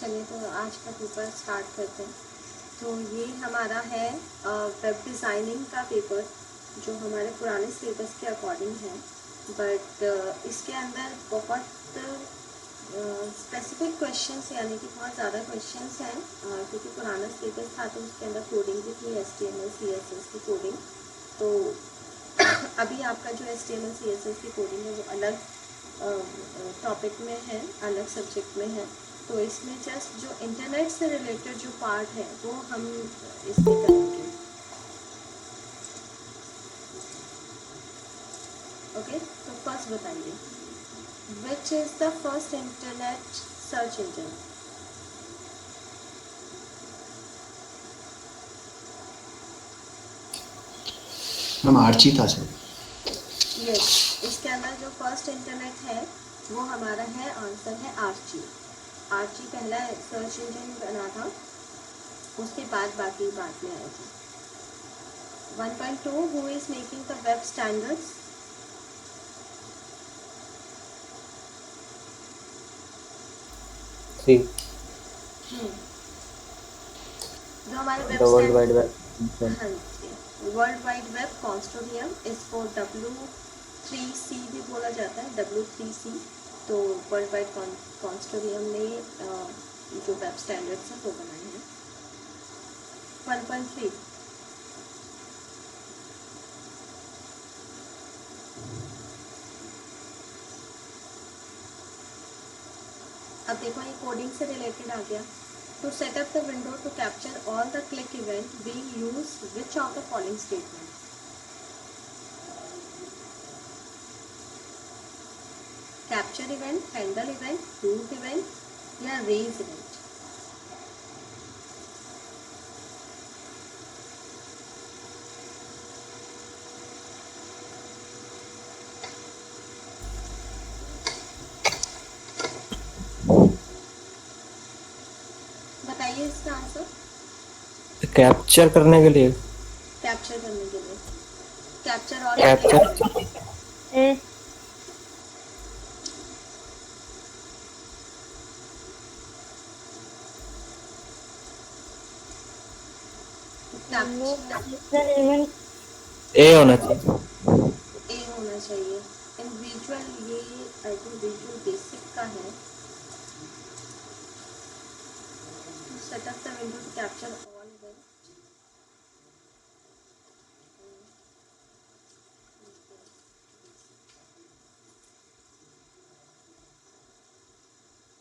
चलिए तो आज का पेपर स्टार्ट करते हैं। तो ये हमारा है वेब डिज़ाइनिंग का पेपर, जो हमारे पुराने सिलेबस के अकॉर्डिंग है। बट इसके अंदर बहुत स्पेसिफिक क्वेश्चंस, यानी कि बहुत ज़्यादा क्वेश्चंस हैं, क्योंकि पुराना सिलेबस था तो उसके अंदर कोडिंग भी थी, HTML CSS की कोडिंग। तो अभी आपका जो HTML CSS की कोडिंग है वो अलग टॉपिक में है, अलग सब्जेक्ट में है। तो इसमें जस्ट जो इंटरनेट से रिलेटेड जो पार्ट है वो हम इसमें करेंगे। ओके, तो फर्स्ट बताइए, which is the first internet search engine? Ma'am Archie था सर। यस, इसके अंदर जो फर्स्ट इंटरनेट है वो हमारा है, आंसर है आर्ची। आर्ची पहला सर्च इंजन बना था, उसके बाद बाकी बाद में आए थे। 1.2, who is making the web standards? सी जो हमारे the web world stand, wide web. हाँ जी, वर्ल्ड वाइड वेब कॉन्सोर्टियम, इसको W3C भी बोला जाता है, W3C। तो वर्ल्ड वाइड कॉन्सोर्टियम ने जो वेब स्टैंडर्ड्स हैं वो बनाए हैं। 1.3, अब देखो ये कोडिंग से रिलेटेड आ गया। To set up the window to capture all the click event we use which of the following statement? Capture event, handle event, route event या रेज इवेंट? बताइए इसका आंसर। कैप्चर करने के लिए कैप्चर करने के लिए, capture all the click capture event. Capture A होना चाहिए। ए होना चाहिए। एंड विजुअल, ये आई थिंक विजुअल बेसिक का है। To set up the window to capture all event,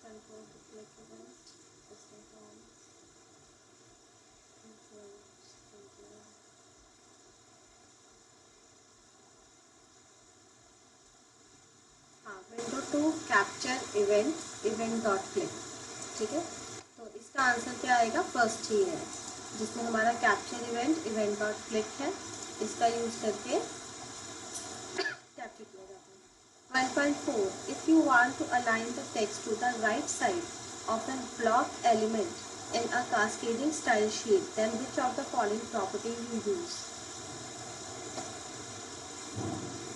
control to click event, हाँ, window to capture event, event dot click. ठीक है, तो इसका आंसर क्या आएगा? फर्स्ट ही है, जिसमें हमारा capture event, event dot click है। इसका यूज करके कैप्चर किया जाता है। 1.4, if you want to align the text to the right side of a block element in a cascading style sheet, then which of the following property you use?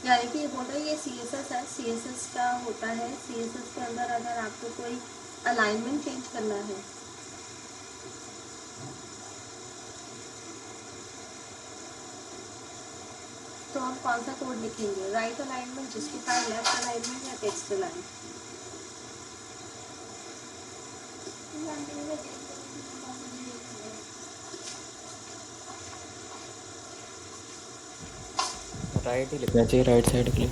यानी कि ये बोल रहा है, ये CSS है, CSS का होता है, CSS के अंदर अगर आपको कोई अलाइनमेंट चेंज करना है तो हम कौन सा कोड लिखेंगे? Right alignment, justify, left alignment या टेक्स्ट अलाइन? राइट ही लिखना चाहिए, राइट साइड के लिए।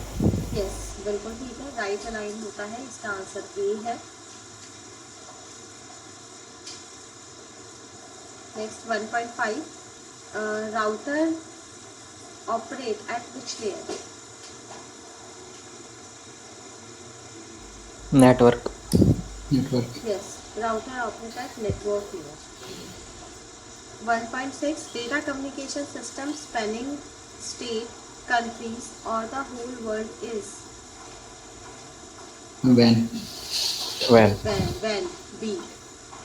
यस, बिल्कुल ठीक है, राइट अलाइन होता है, इसका आंसर ए है। Next 1.5, router operate at which layer? Network. Network. Yes, router operate at network layer. 1.6, data communication system spanning state, countries or the whole world is? Van. Van. when B।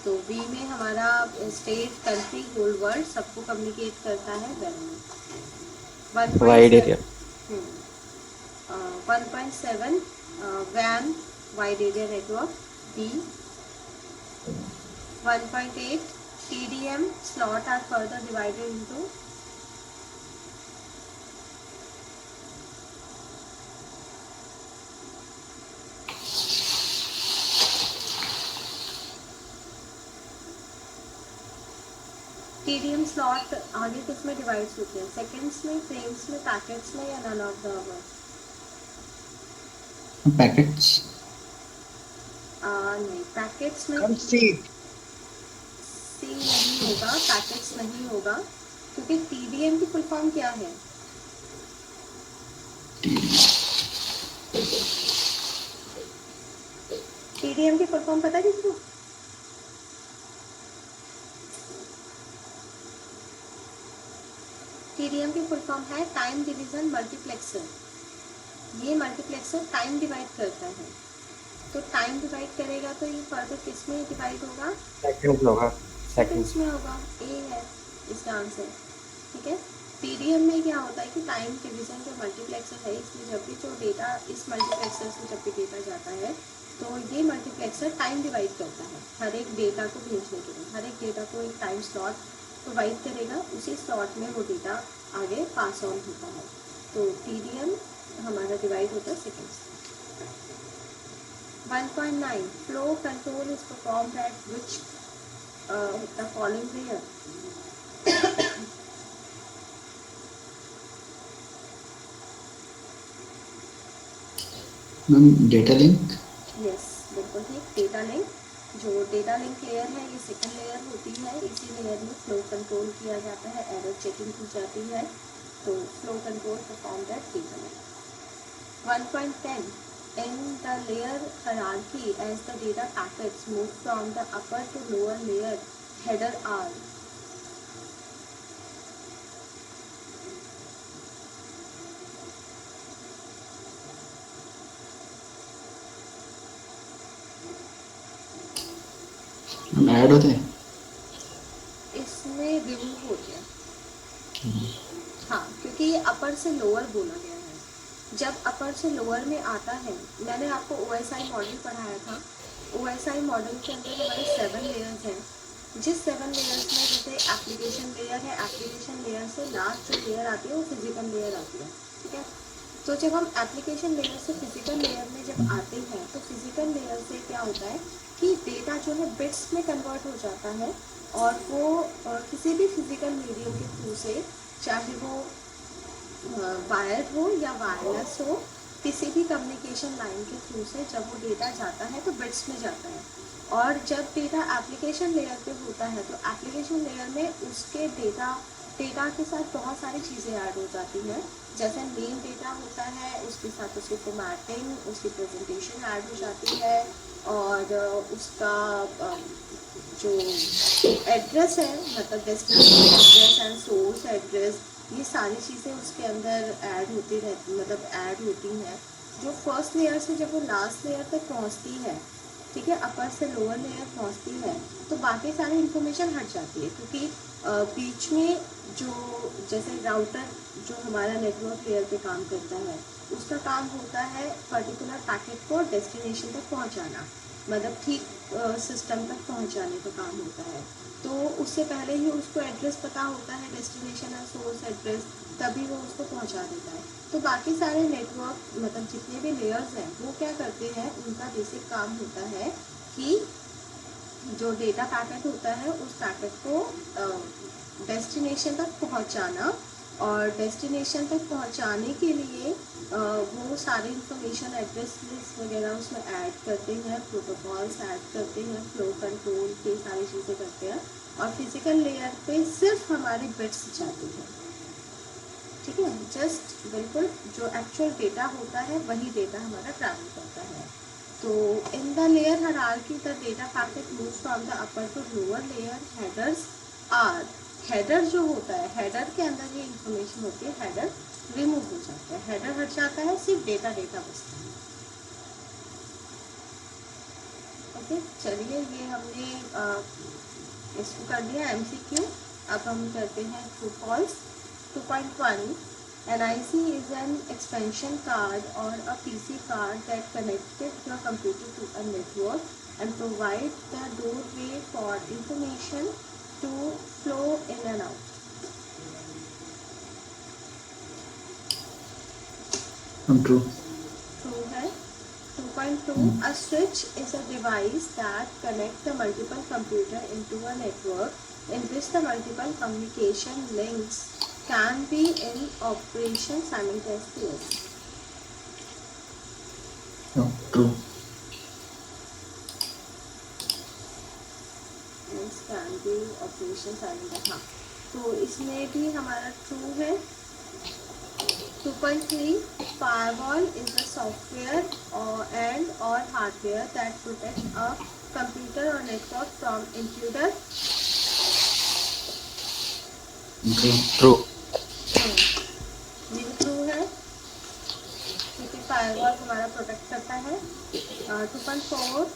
तो B में हमारा state, country, whole world सबको communicate करता है when में। Wide 1.7, area. 1.7, WAN, wide area network, B। 1.8 TDM slot are further divided into TDM slot आगे किस में डिवाइड होते हैं, सेकेंड्स में, फ्रेम्स में, पैकेट्स में, या none of the above? Packets. नहीं, पैकेट्स में सी नहीं होगा, पैकेट्स नहीं होगा, क्योंकि TDM की फुल फॉर्म क्या है? TDM की फुल फॉर्म पता है किसको? TDM की फुल फॉर्म है टाइम डिवीजन मल्टीप्लेक्सर। ये मल्टीप्लेक्सर टाइम डिवाइड करता है, तो टाइम डिवाइड करेगा तो ये फर्दर किस में डिवाइड होगा? सेकंड्स होगा, सेकंड्स में होगा। ए है इसका आंसर, ठीक है। TDM में क्या होता है कि टाइम डिवीजन जो मल्टीप्लेक्सर है, इसमें जब भी जो डेटा इस मल्टीप्लेक्सर से जब भी डेटा जाता है तो ये मल्टीप्लेक्सर टाइम डिवाइड करता है हर एक डेटा को भेजने के लिए। हर एक डेटा को एक टाइम स्लॉट प्रोवाइड करेगा, उसी स्लॉट में वो डेटा आगे पास ऑन होता है। तो TDM हमारा डिवाइड होता है seconds. 1.9 flow control is performed eight which the following layer? Ma'am data link. Yes, बिल्कुल ठीक, डेटा लिंक। जो डेटा लिंक लेयर है ये सेकंड लेयर होती है, इसी लेयर में फ्लो कंट्रोल किया जाता है, एरर चेकिंग की जाती है, तो flow control performed at data link. 1.10 in the layer hierarchy as the data packets move from the upper to lower layer, header are? हम ऐड होते हैं। इसमें रिमूव हो गया, हाँ, क्योंकि ये अपर से लोअर बोला गया है। जब अपर से लोअर में आता है, मैंने आपको OSI मॉडल पढ़ाया था, OSI मॉडल के अंदर हमारे 7 लेयर्स हैं। जिस 7 लेयर्स में जैसे एप्लीकेशन लेयर है, एप्लीकेशन लेयर से लास्ट जो लेयर आती है वो फिजिकल लेयर आती है, ठीक है। तो जब हम एप्लीकेशन लेयर से फिजिकल लेयर में जब आते हैं तो फिजिकल लेयर से क्या होता है कि डेटा जो है बिट्स में कन्वर्ट हो जाता है, और वो किसी भी फिजिकल मीडियम के थ्रू से, चाहे वो वायर्ड हो या वायरलेस हो, किसी भी कम्युनिकेशन लाइन के थ्रू से जब वो डेटा जाता है तो बिट्स में जाता है। और जब डेटा एप्लीकेशन लेयर पे होता है तो एप्लीकेशन लेयर में उसके डेटा के साथ बहुत सारी चीज़ें ऐड हो जाती हैं, जैसे मेन डेटा होता है, उसके साथ उसकी फॉर्मेटिंग, उसकी प्रेजेंटेशन ऐड हो जाती है, और उसका जो एड्रेस है, मतलब destination address and source address, ये सारी चीज़ें उसके अंदर ऐड होती रहती, मतलब ऐड होती हैं। जो फर्स्ट लेयर से जब वो लास्ट लेयर तक पहुंचती है, ठीक है, अपर से लोअर लेयर पहुंचती है, तो बाकी सारी इन्फॉर्मेशन हट जाती है, क्योंकि बीच में जो जैसे राउटर जो हमारा नेटवर्क लेयर पे काम करता है, उसका काम होता है पर्टिकुलर पैकेट को डेस्टिनेशन तक पहुंचाना, मतलब ठीक सिस्टम तक पहुंचाने का काम होता है। तो उससे पहले ही उसको एड्रेस पता होता है, डेस्टिनेशन और सोर्स एड्रेस, तभी वो उसको पहुंचा देता है। तो बाकी सारे नेटवर्क, मतलब जितने भी लेयर्स हैं, वो क्या करते हैं, उनका बेसिक काम होता है कि जो डेटा पैकेट होता है उस पैकेट को डेस्टिनेशन तक पहुंचाना, और डेस्टिनेशन तक पहुंचाने के लिए वो सारी इंफॉर्मेशन, एड्रेस लिस्ट वगैरह उसमें ऐड करते हैं, प्रोटोकॉल्स ऐड करते हैं, फ्लो कंट्रोल की सारी चीज़ें करते हैं, और फिजिकल लेयर पे सिर्फ हमारे बिट्स जाते हैं, ठीक है। जस्ट बिल्कुल जो एक्चुअल डेटा होता है वही डेटा हमारा ट्रैवल करता है। तो in the layer hierarchy the data packet move from the upper to lower layer, headers are. Header जो होता है, हेडर के अंदर ये इंफॉर्मेशन होती है, हेडर रिमूव हो जाता है, हेडर हट जाता है, सिर्फ डेटा बचता है। ओके, चलिए, ये हमने इसको कर दिया MCQ। अब हम करते हैं true false. 2.1 NIC is an expansion card or a PC card that connected your computer to a network and provide the doorway for information to flow in and out. True. True है. 2.2, a switch is a device that connects the multiple computer into a network in which the multiple communication links can be in operation simultaneously. True. Links can be operation simultaneously. हाँ, तो इसमें भी हमारा true है. 2.3, firewall is a software or hardware that protects a computer or network from intruder. True. ये true है क्योंकि firewall हमारा प्रोटेक्ट करता है. 2.4,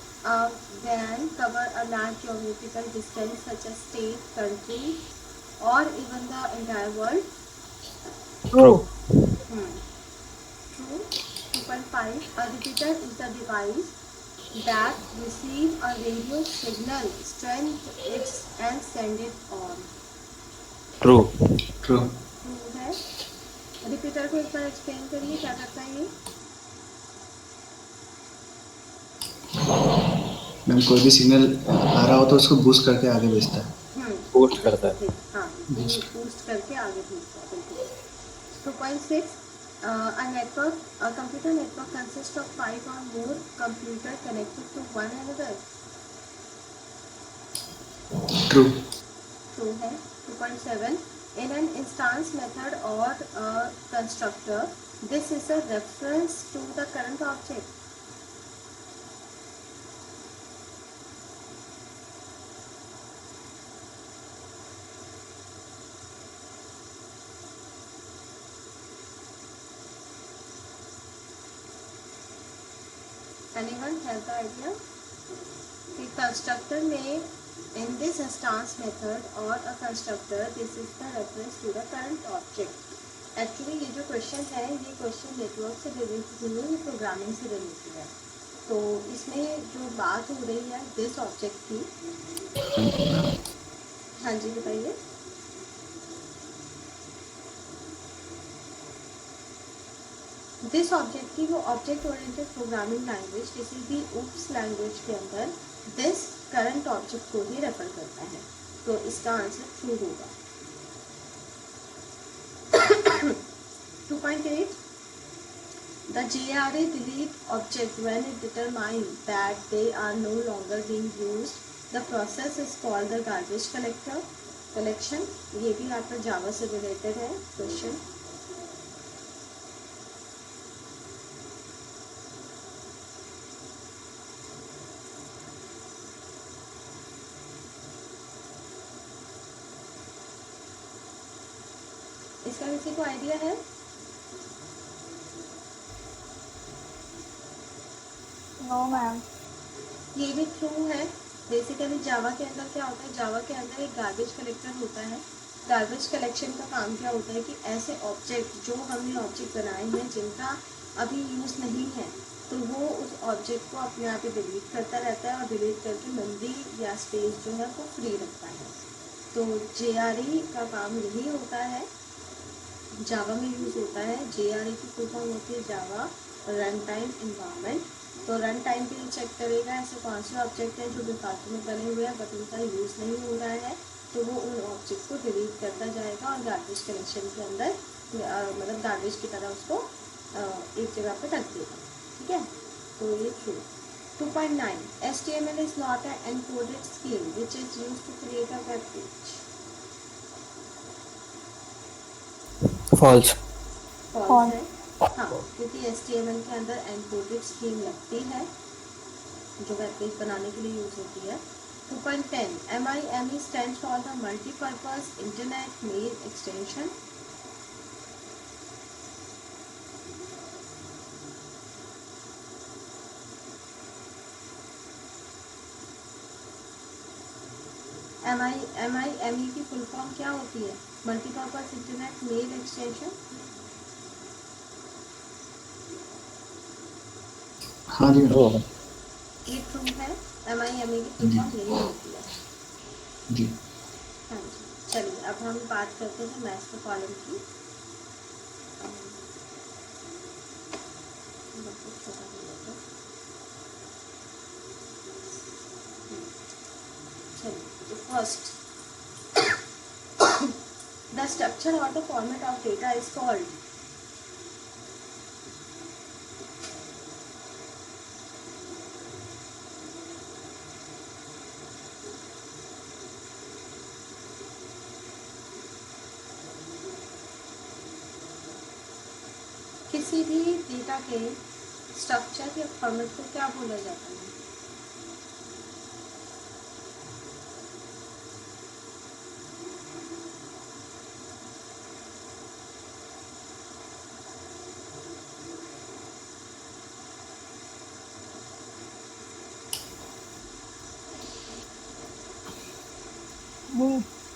वैन cover a large geographical distance such as state, country or even the entire world. True. True. 2.5, a repeater is the device that receive a radio signal, strength it and send it on. True. True. True है. Repeater को एक बार explain करिए क्या करता है ये. Ma'am कोई भी सिग्नल आ रहा हो तो उसको बूस्ट करके आगे भेजता है. Boost करता है. हाँ, बूस्ट करके आगे भेजता है. बिल्कुल. 2.6, a network, a computer network consists of 5 or more computer connected to one another. True. True है. 2.7, in an instance method or a constructor, this is a reference to the current object. Anyone have the idea? कि constructor में in this instance method or a constructor, this is the reference to the current object. Actually ये जो question है ये question network से related नहीं है, ये प्रोग्रामिंग से रिलेटेड है. तो इसमें जो बात हो रही है दिस ऑब्जेक्ट की. हाँ जी बताइए. दिस ऑब्जेक्ट की वो ऑब्जेक्ट ओरिएंटेड प्रोग्रामिंग लैंग्वेज किसी भी UPS लैंग्वेज के अंदर दिस करंट ऑब्जेक्ट को ही रेफर करता है. तो इसका आंसर ट्रू होगा. 2.8, the JRA delete object when it determines that they are no longer being used. The process is called the garbage collection. ये भी आपका जावा से रिलेटेड है क्वेश्चन. इसका किसी को आइडिया है? No ma'am. ये भी ट्रू है. बेसिकली जावा के अंदर क्या होता है, जावा के अंदर एक गार्बेज कलेक्टर होता है. गार्बेज कलेक्शन का काम क्या होता है कि ऐसे ऑब्जेक्ट जो हमने ऑब्जेक्ट बनाए हैं जिनका अभी यूज़ नहीं है तो वो उस ऑब्जेक्ट को अपने आप ही डिलीट करता रहता है और डिलीट करके मेमोरी या स्पेस जो है वो फ्री रखता है. तो JRE का काम यही होता है, जावा में यूज़ होता है. JRE की फुल फॉर्म होती है जावा रन टाइम इन्वायरमेंट. तो रन टाइम पे चेक करेगा ऐसे कौन से ऑब्जेक्ट हैं जो डिफॉल्ट में बने हुए हैं बट उनका यूज़ नहीं हो रहा है, तो वो उन ऑब्जेक्ट को डिलीट करता जाएगा और गार्बेज कलेक्शन के अंदर मतलब गार्बेज की तरह उसको एक जगह पे रख देगा. ठीक है, तो ये true. 2.9, HTML is not an encoded scheme which is used to create a web page. False. False है. हाँ, क्योंकि HTML के अंदर एनकोडेड स्कीम लगती है जो वेब पेज बनाने के लिए यूज होती है. 2.10, MIME stands for the multi-purpose internet mail extension. MIME की फुल फॉर्म क्या होती है? Multipurpose internet mail extension. हाँ जी. True. ये ट्रू है. MIME की फुल फॉर्म यही होती है। जी। हाँ जी, चलिए अब हम बात करते हैं मैथ्स के कॉलम की। चलिए फर्स्ट, द स्ट्रक्चर और the format of data is called. किसी भी डेटा के स्ट्रक्चर या फॉर्मेट को क्या बोला जाता है?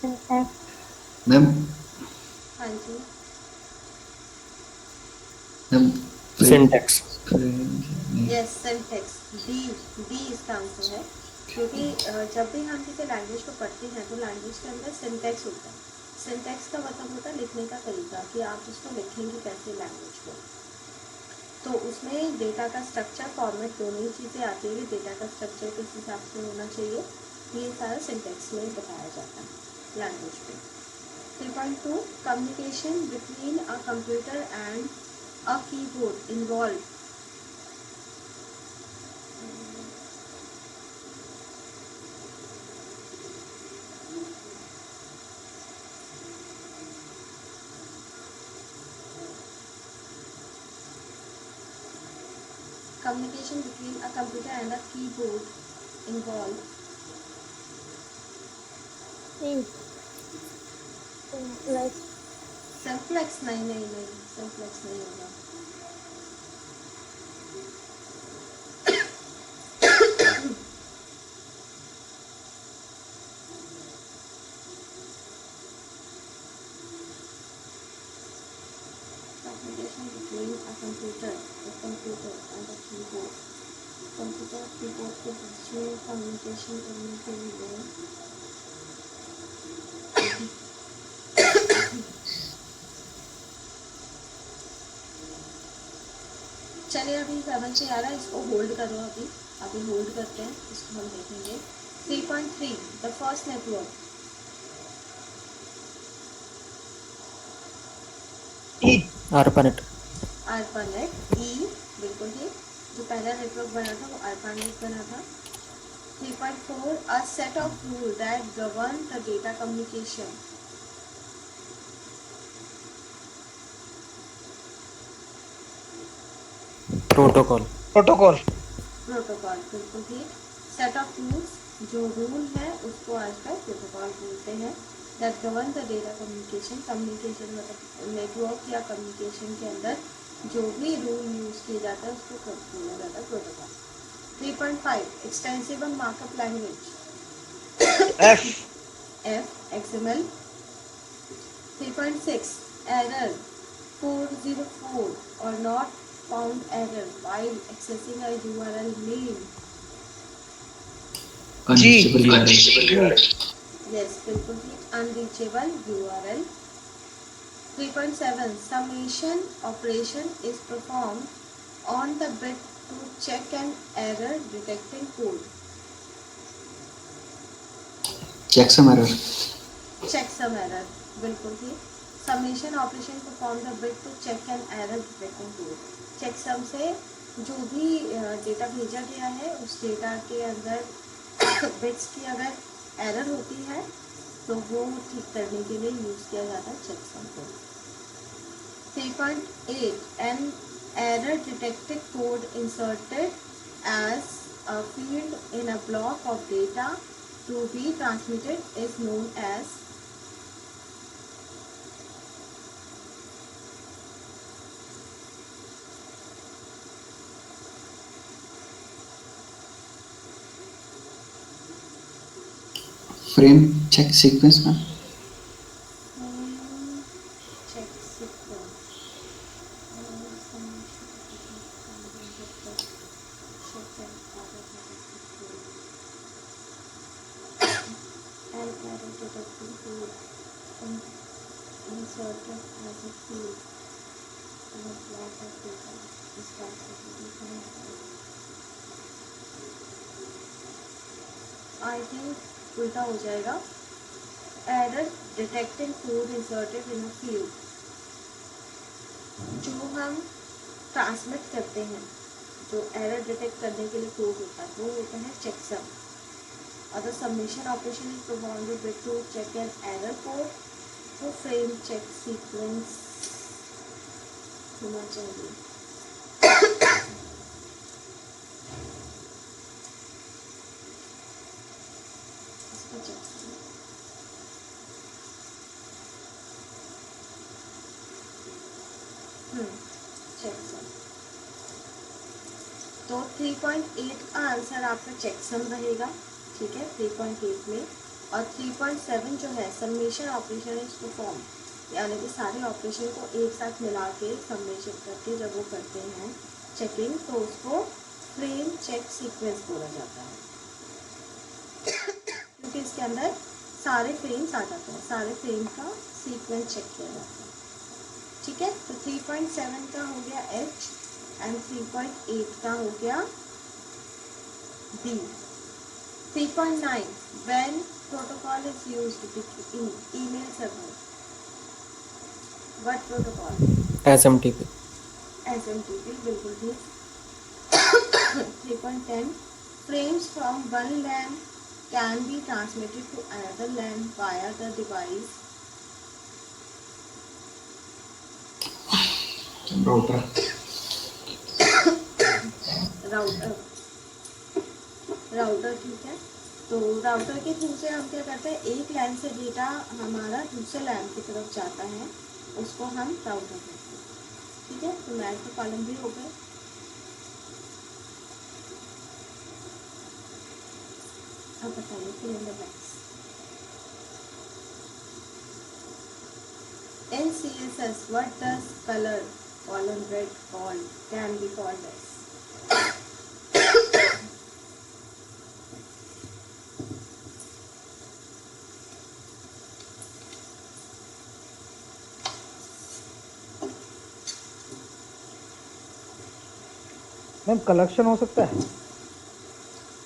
DNF. मैम हाँ जी, ma'am syntax. Yes syntax, D इसका आंसर है। क्योंकि जब भी हम किसी लैंग्वेज को पढ़ते हैं तो लैंग्वेज के अंदर सिंटैक्स होता है। सिंटैक्स का मतलब होता है लिखने का तरीका, कि आप उसको लिखेंगे कैसे लैंग्वेज को। तो उसमें डेटा का स्ट्रक्चर फॉर्मेट दोनों ही चीज़ें आती है। डेटा का स्ट्रक्चर किस हिसाब से होना चाहिए, ये सारा सिंटैक्स में बताया जाता है लैंग्वेज पे। 3.2, communication between a computer and a keyboard involve. Communication between a computer and a keyboard involve Like simplex. नहीं, सिंप्लेक्स नहीं होगा। Communication between a computer and a keyboard। Computer और कीबोर्ड के बीच में कम्युनिकेशन करने के लिए चलिए अभी समझ नहीं आ रहा है, इसको होल्ड करो। अभी होल्ड करते हैं, इसको हम देखेंगे। 3.3, the first network. ARPANET। ARPANET, ई बिल्कुल ही। जो पहला नेटवर्क बना था वो ARPANET बना था। 3.4, a set of rule that govern the data communication. Protocol. Protocol. Protocol बिल्कुल ही। सेट ऑफ रूल्स, जो रूल है उसको आजकल प्रोटोकॉल बोलते हैं। That govern the data communication. Communication मतलब नेटवर्क या कम्युनिकेशन के अंदर जो भी रूल यूज़ किया जाता है उसको बोला जाता है protocol. 3.5, extensible markup language. F. XML। 3.6, error 404 or not found error while accessing a URL name। Unreachable Yes, बिल्कुल ही, unreachable URL। 3.7, summation operation is performed on the bit to check an error detecting code। Checksum error checksum error बिल्कुल ही। summation operation perform the bit to check an error detecting code। checksum से जो भी data भेजा गया है उस data के अंदर बिट्स की अगर एरर होती है तो वो ठीक करने के लिए यूज़ किया जाता है checksum को। 3.8, an error detected code inserted as a field in a block of data to be transmitted is known as। Frame check sequence में check sequence। like error detecting tool and inserted as a field in a block of data is classified. I think उल्टा हो जाएगा. Error detecting code inserted in a field. जो हम transmit करते हैं, जो error detect करने के लिए कोड होता है, वो होता है चेकसम. और the submission operation is performed with to check an error code. वो फ्रेम चेक सीक्वेंस होना चाहिए. इसको चेक चेकसम. तो 3.8 का आंसर आपका चेकसम रहेगा. ठीक है, 3.8 में. और 3.7 जो है सबमिशन ऑपरेशन इज परफॉर्म, यानी कि सारे ऑपरेशन को एक साथ मिला के सबमिशन करके जब वो करते हैं चेकिंग, तो उसको फ्रेम चेक सीक्वेंस बोला जाता है. क्योंकि इसके अंदर सारे फ्रेम्स आ जाते हैं, सारे फ्रेम का सीक्वेंस चेक किया जाता है. ठीक है, तो 3.7 का हो गया एच एंड 3.8 का हो गया B. 3.9 when protocol is used in email server. What protocol? SMTP. SMTP, बिल्कुल ठीक. 3.10 frames from one LAN can be transmitted to another LAN via the device. Router. Router ठीक है. तो राउटर के थ्रू से हम क्या करते हैं, एक लैन से डेटा हमारा दूसरे लैन की तरफ जाता है, उसको हम राउटर कहते हैं. ठीक है, तो मैथ के कॉलम भी हो गए. अब बताइए फिर in the blanks. In CSS, what does color column red called can be called as? Ma'am collection हो सकता है.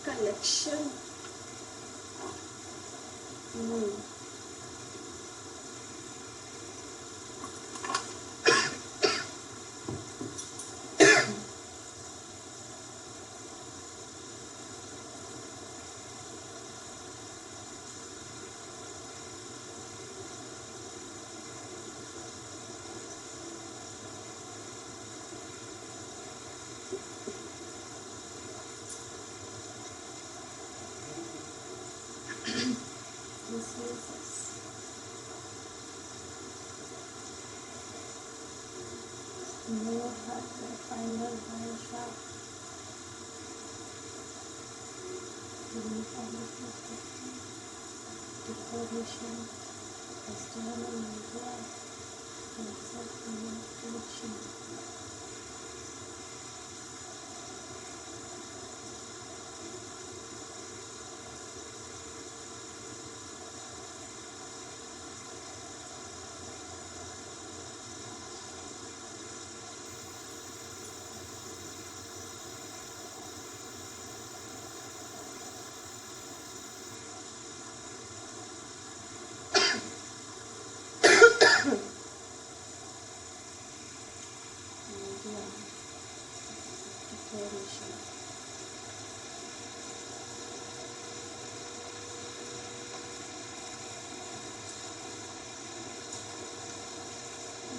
Collection. नहीं. CSS. More hardware finder by sharp. Declaration. External media. Concept connection. Media. Declaration.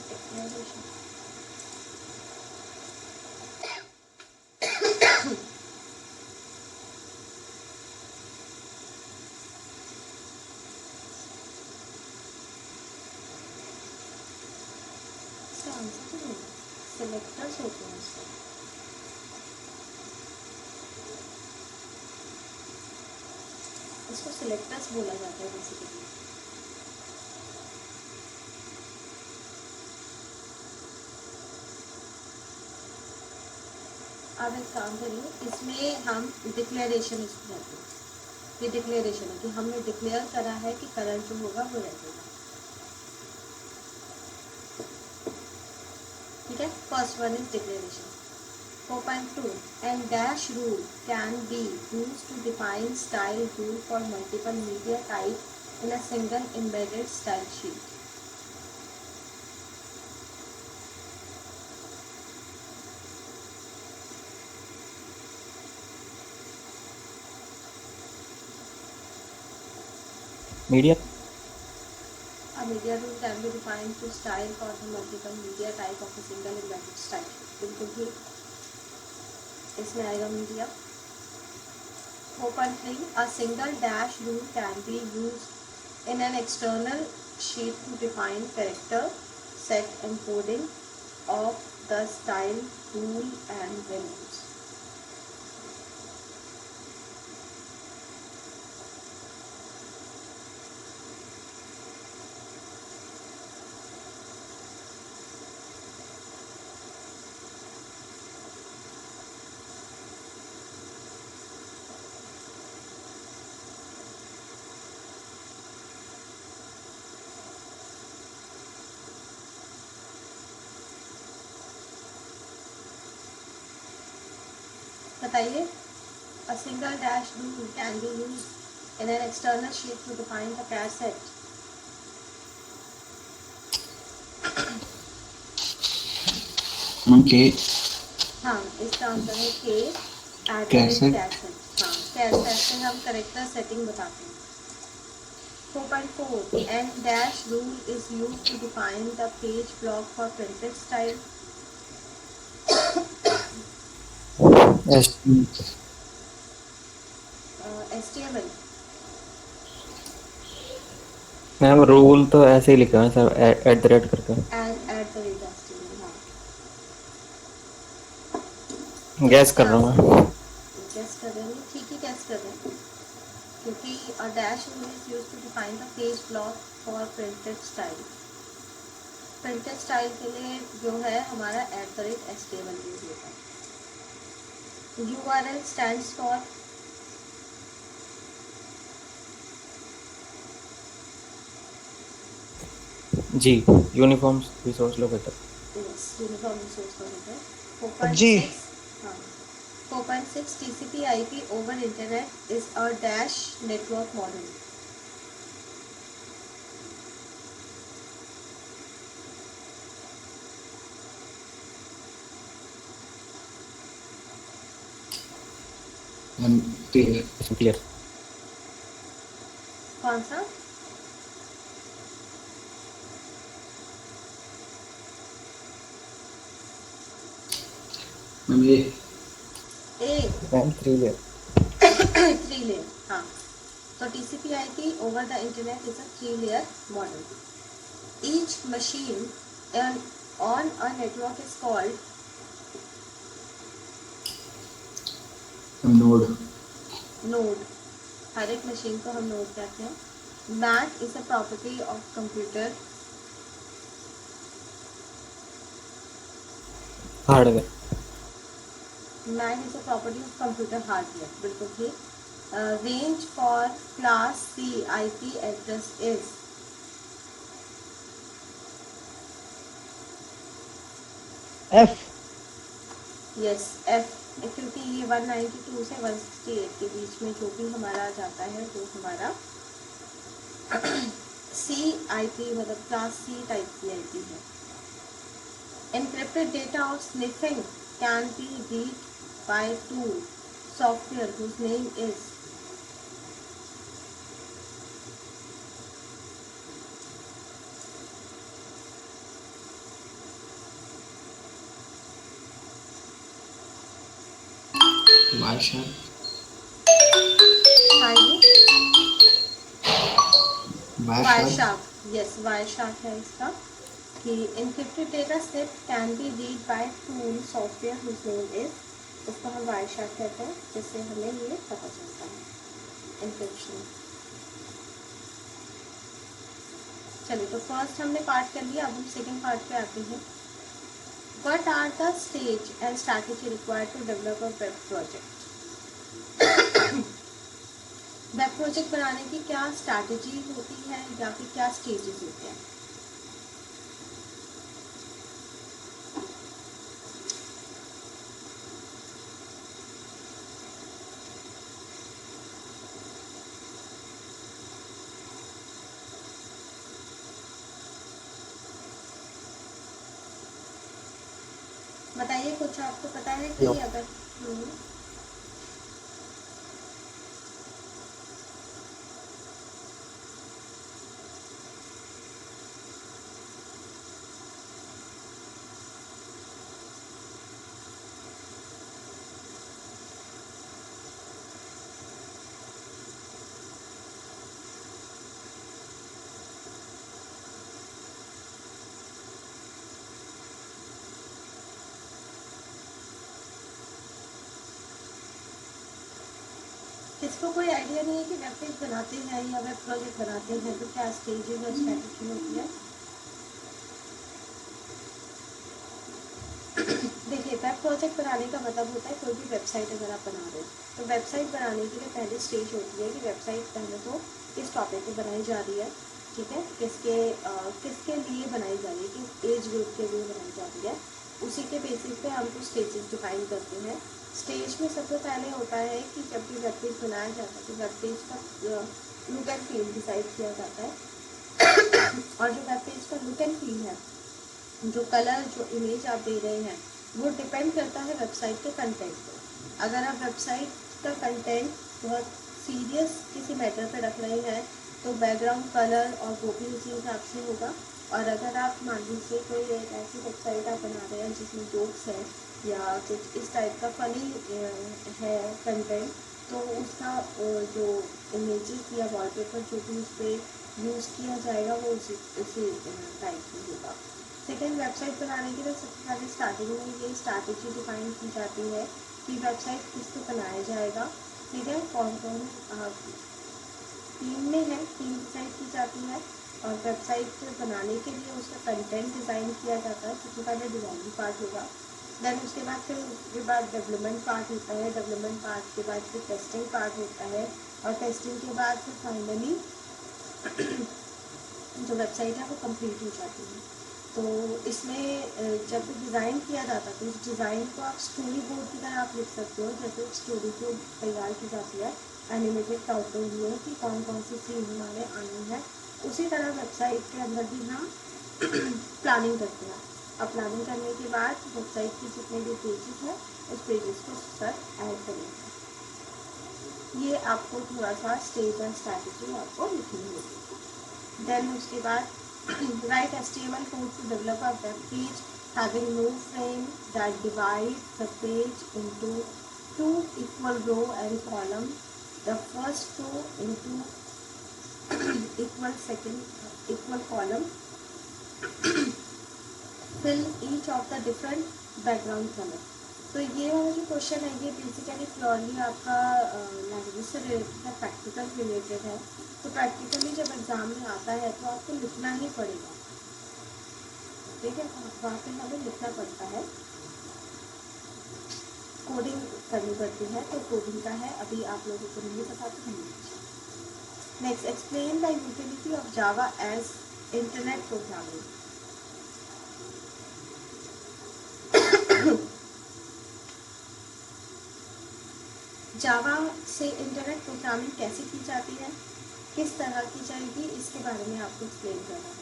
Declaration. इसका answer तो नहीं. Selectors होते हैं इसके. इसको सिलेक्टर्स बोला जाता है बेसिकली. अब एक काम करिए, इसमें हम डिक्लेरेशन इसको कहते हैं. ये डिक्लेरेशन है कि हमने डिक्लेयर करा है कि करंट जो होगा वो रहेगा। ठीक है, first one is declaration. 4.2 and dash rule can be used to define style rule for multiple media type in a single embedded style sheet. Media A media rule can be defined to style for the multiple media type of a single embedded style sheet. बिल्कुल ठीक, इसमें आएगा media. 4.3 A single dash rule can be used in an external sheet to define character set encoding of the style rule and values. बताइए। A single dash rule can be used in an external sheet to define the pair set. के हाँ, इसका answer है के cassette. हाँ, cassette से हम character setting बताते हैं। 4.4 and dash rule is used to define the page block for printed style. HTML ma'am rule तो ऐसे ही लिखा है सर, एट द रेट करके। and at the rate HTML। हाँ, गैस कर रहा हूँ मैं। गैस कर रहे हैं, ठीक ही गैस कर रहे हैं, क्योंकि a dash rule is used to define the page block for printed style. Printed style के लिए जो है हमारा @HTML यूज होता है। URL stands for जी, uniform resource locator. Uniform resource locator. जी। 4.6 हाँ, 4.6 TCP/IP over internet is a dash network model. Clear. कौन सा? मैम ये ए मैम 3 लेयर। 3 layer। हाँ, तो TCP/IP over the internet is a 3-layer model. Each machine on a network is called node. node. हर एक machine को हम node कहते हैं। Mac is a property of computer. Hardware. Mac is a property of computer hardware. बिल्कुल ठीक। Range for class C IP address is F। yes F, क्योंकि ये 192 से 168 के बीच में जो भी हमारा जाता है वो हमारा C IP मतलब क्लास C टाइप की IP है। Encrypted data of sniffing can be read by tool software whose name is Wireshark. हाँ जी, वायरशार्क। यस वायरशार्क है इसका कि encrypted data snip can be read by tool software whose name is, इसको हम Wireshark कहते हैं, जिससे हमें ये पता चलता है encryption। चलिए, तो फर्स्ट हमने पार्ट कर लिया, अब हम सेकंड पार्ट पे आते हैं। What are the stage and strategy required to develop a web project? Web project बनाने की क्या स्ट्रैटेजी होती है या फिर क्या स्टेजेस होते हैं? बताइए, कुछ आपको पता है कि अगर किसको कोई आइडिया नहीं है कि वेब पेज बनाते हैं या वेब प्रोजेक्ट बनाते हैं तो क्या स्टेजेस और स्ट्रैटेजी होती है? देखिए, वेब प्रोजेक्ट बनाने का मतलब होता है कोई भी वेबसाइट अगर आप बना रहे हो तो वेबसाइट बनाने के लिए पहले स्टेज होती है कि वेबसाइट पहले तो किस टॉपिक पे बनाई जा रही है, ठीक है, किसके लिए बनाई जा रही है, किस एज ग्रुप के लिए बनाई जा रही है। उसी के बेसिस पे हम कुछ स्टेजेस डिफाइन करते हैं। स्टेज में सबसे पहले होता है कि जब भी वेब पेज बनाया जाता है तो वेब पेज का लुक एंड फील डिसाइड किया जाता है और जो वेब पेज का लुक एंड फील है, जो कलर, जो इमेज आप दे रहे हैं, वो डिपेंड करता है वेबसाइट के कंटेंट पर। अगर आप वेबसाइट का कंटेंट बहुत सीरियस किसी मैटर पे रख रहे हैं तो बैकग्राउंड कलर और वो भी उसी हिसाब से होगा। और अगर आप मान लीजिए कोई एक ऐसी वेबसाइट आप बना रहे हैं जिसमें जोक्स है या कुछ इस टाइप का फनी है कंटेंट, तो उसका जो इमेजेस या वॉलपेपर जो भी उस पर यूज़ किया जाएगा वो उसी टाइप की होगा। सेकेंड, वेबसाइट बनाने के लिए सबसे पहले स्टार्टिंग में ये स्ट्रैटेजी डिफाइन की जाती है कि वेबसाइट किस पे बनाया जाएगा, ठीक है, कौन कौन टीम में है, टीम डिसाइड की जाती है। और वेबसाइट बनाने के लिए उसका कंटेंट डिज़ाइन किया जाता है। सबसे पहले डिज़ाइनिंग पार्ट होगा, देन उसके बाद फिर उसके बाद डेवलपमेंट पार्ट होता है, डेवलपमेंट पार्ट के बाद फिर टेस्टिंग पार्ट होता है और टेस्टिंग के बाद फिर फाइनली जो वेबसाइट है वो कंप्लीट हो जाती है। तो इसमें जब डिज़ाइन किया जाता है तो उस डिज़ाइन को आप स्टोरी बोर्ड की तरह आप लिख सकते हो, जैसे एक स्टोरी को तैयार की जाती है एनिमेटेड करते हुए कि कौन कौन सी सीन हमारे आनी है, उसी तरह वेबसाइट के अंदर भी हम प्लानिंग करते हैं। और प्लानिंग करने के बाद वेबसाइट के जितने भी पेजेस हैं उस पेजेस को सर ऐड करेंगे। ये आपको थोड़ा सा स्टेज एंड स्ट्रैटेजी आपको लिखनी होगी। देन उसके बाद write HTML code to develop a web page having no frame that divide the page into two equal row and column. The first row into equal column. Fill each of the different background color. तो ये वाला जो question है ये basically purely आपका language से related है, practical related है। तो प्रैक्टिकली जब एग्ज़ाम में आता है तो आपको लिखना ही पड़ेगा, ठीक है, वहाँ पे हमें लिखना पड़ता है, कोडिंग करनी पड़ती है। तो कोडिंग का है, अभी आप लोगों को नहीं पता तो नहीं। Next, explain the utility of Java as internet programming. Java से इंटरनेट प्रोग्रामिंग कैसे की जाती है, किस तरह की जाएगी, इसके बारे में आपको एक्सप्लेन करना है।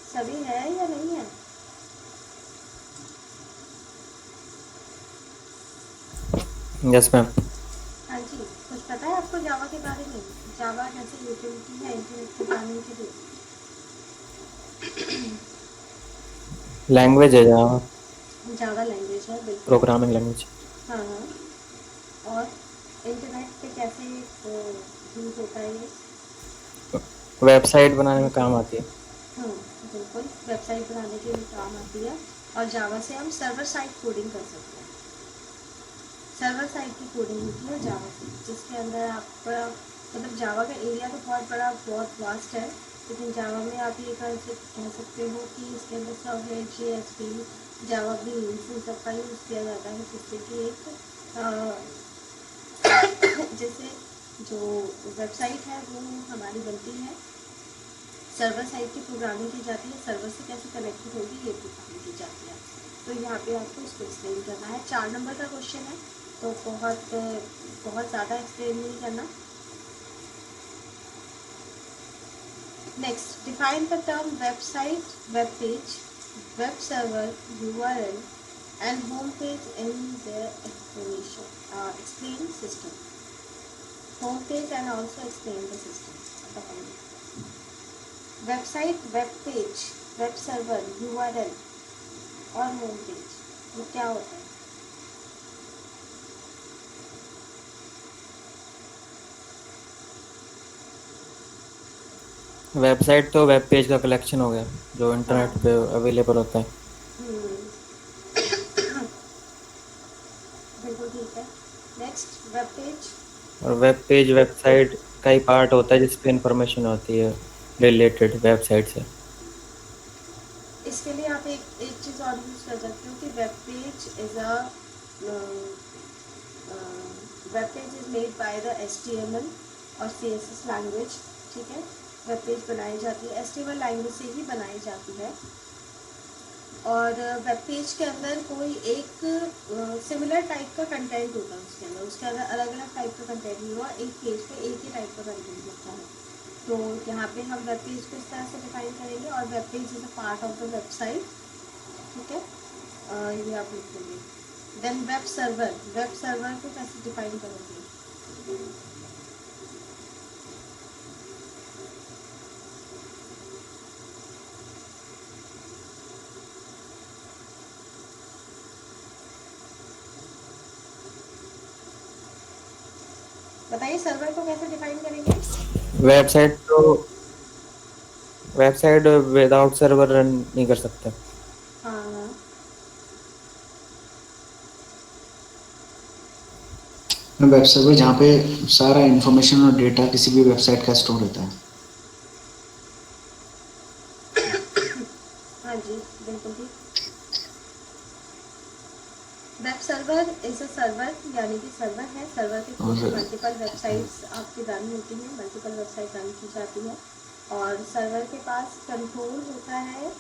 सभी है या नहीं है? Yes ma'am. हाँ जी, कुछ पता है आपको जावा के बारे में? जावा कैसे यूटिलिटी है इंटरनेट प्रोग्रामिंग के लिए? लैंग्वेज है जावा, जावा लैंग्वेज है, बिल्कुल। Programming language. हाँ हाँ। और इंटरनेट पे कैसे यूज़ होता है ये? वेबसाइट बनाने में काम आती है। बिल्कुल वेबसाइट बनाने के लिए काम आती है। और जावा से हम सर्वर साइड कोडिंग कर सकते हैं। सर्वर साइड की कोडिंग होती है जावा से, जिसके अंदर आपका मतलब जावा का एरिया तो बहुत बड़ा, बहुत वास्ट है, लेकिन जावा में आप ये कह सकते हो कि इसके अंदर सर्वलेट, जेएसपी, जावा बीन्स, इन सब का यूज़ किया जाता है, जिससे कि एक जैसे जो वेबसाइट है वो हमारी बनती है, सर्वर साइड की प्रोग्रामिंग की जाती है, सर्वर से कैसे कनेक्टेड होगी ये प्रोग्रामिंग की जाती है। तो यहाँ पे आपको इसको एक्सप्लेन करना है। 4 नंबर का क्वेश्चन है, तो बहुत ज़्यादा एक्सप्लेन नहीं करना। Next, define the term website, web page, web server, URL and home page in their explanation. Explain system, home page and also explain the system. Website, web page, web server, URL और home page, ये क्या होता है? Website तो web page का collection हो गया जो हाँ। इंटरनेट पे अवेलेबल होता है। हम्म, बिल्कुल ठीक है। Next, web page. और वेब पेज वेबसाइट का ही पार्ट होता है जिस पे इंफॉर्मेशन होती है रिलेटेड वेबसाइट से। इसके लिए आप एक चीज़ और यूज़ कर सकते हो कि web page is a web page is made by the HTML और CSS लैंग्वेज। ठीक है, वेब पेज बनाई जाती है HTML लैंग्वेज से ही बनाई जाती है। और वेब पेज के अंदर कोई एक सिमिलर टाइप का कंटेंट होता है, उसके अंदर अलग अलग टाइप का कंटेंट नहीं हुआ, एक पेज पे एक ही टाइप का कंटेंट होता है। तो यहाँ पे हम वेब पेज को इस तरह से डिफाइन करेंगे, और web page is a part of the website. ठीक है, ये आप लिखेंगे। Then web server, web server को कैसे डिफाइन करोगे? बताइए, सर्वर को कैसे डिफाइन करेंगे? वेबसाइट तो वेबसाइट विदाउट सर्वर रन नहीं कर सकते। हाँ हाँ, वेब सर्वर जहाँ पे सारा इंफॉर्मेशन और डेटा किसी भी वेबसाइट का स्टोर होता है। हाँ जी, बिल्कुल ठीक। Web server is a server, यानी कि सर्वर है, सर्वर के थ्रू और मल्टीपल वेबसाइट्स आपकी रन होती हैं, मल्टीपल वेबसाइट रन की जाती है, और सर्वर के पास कंट्रोल होता है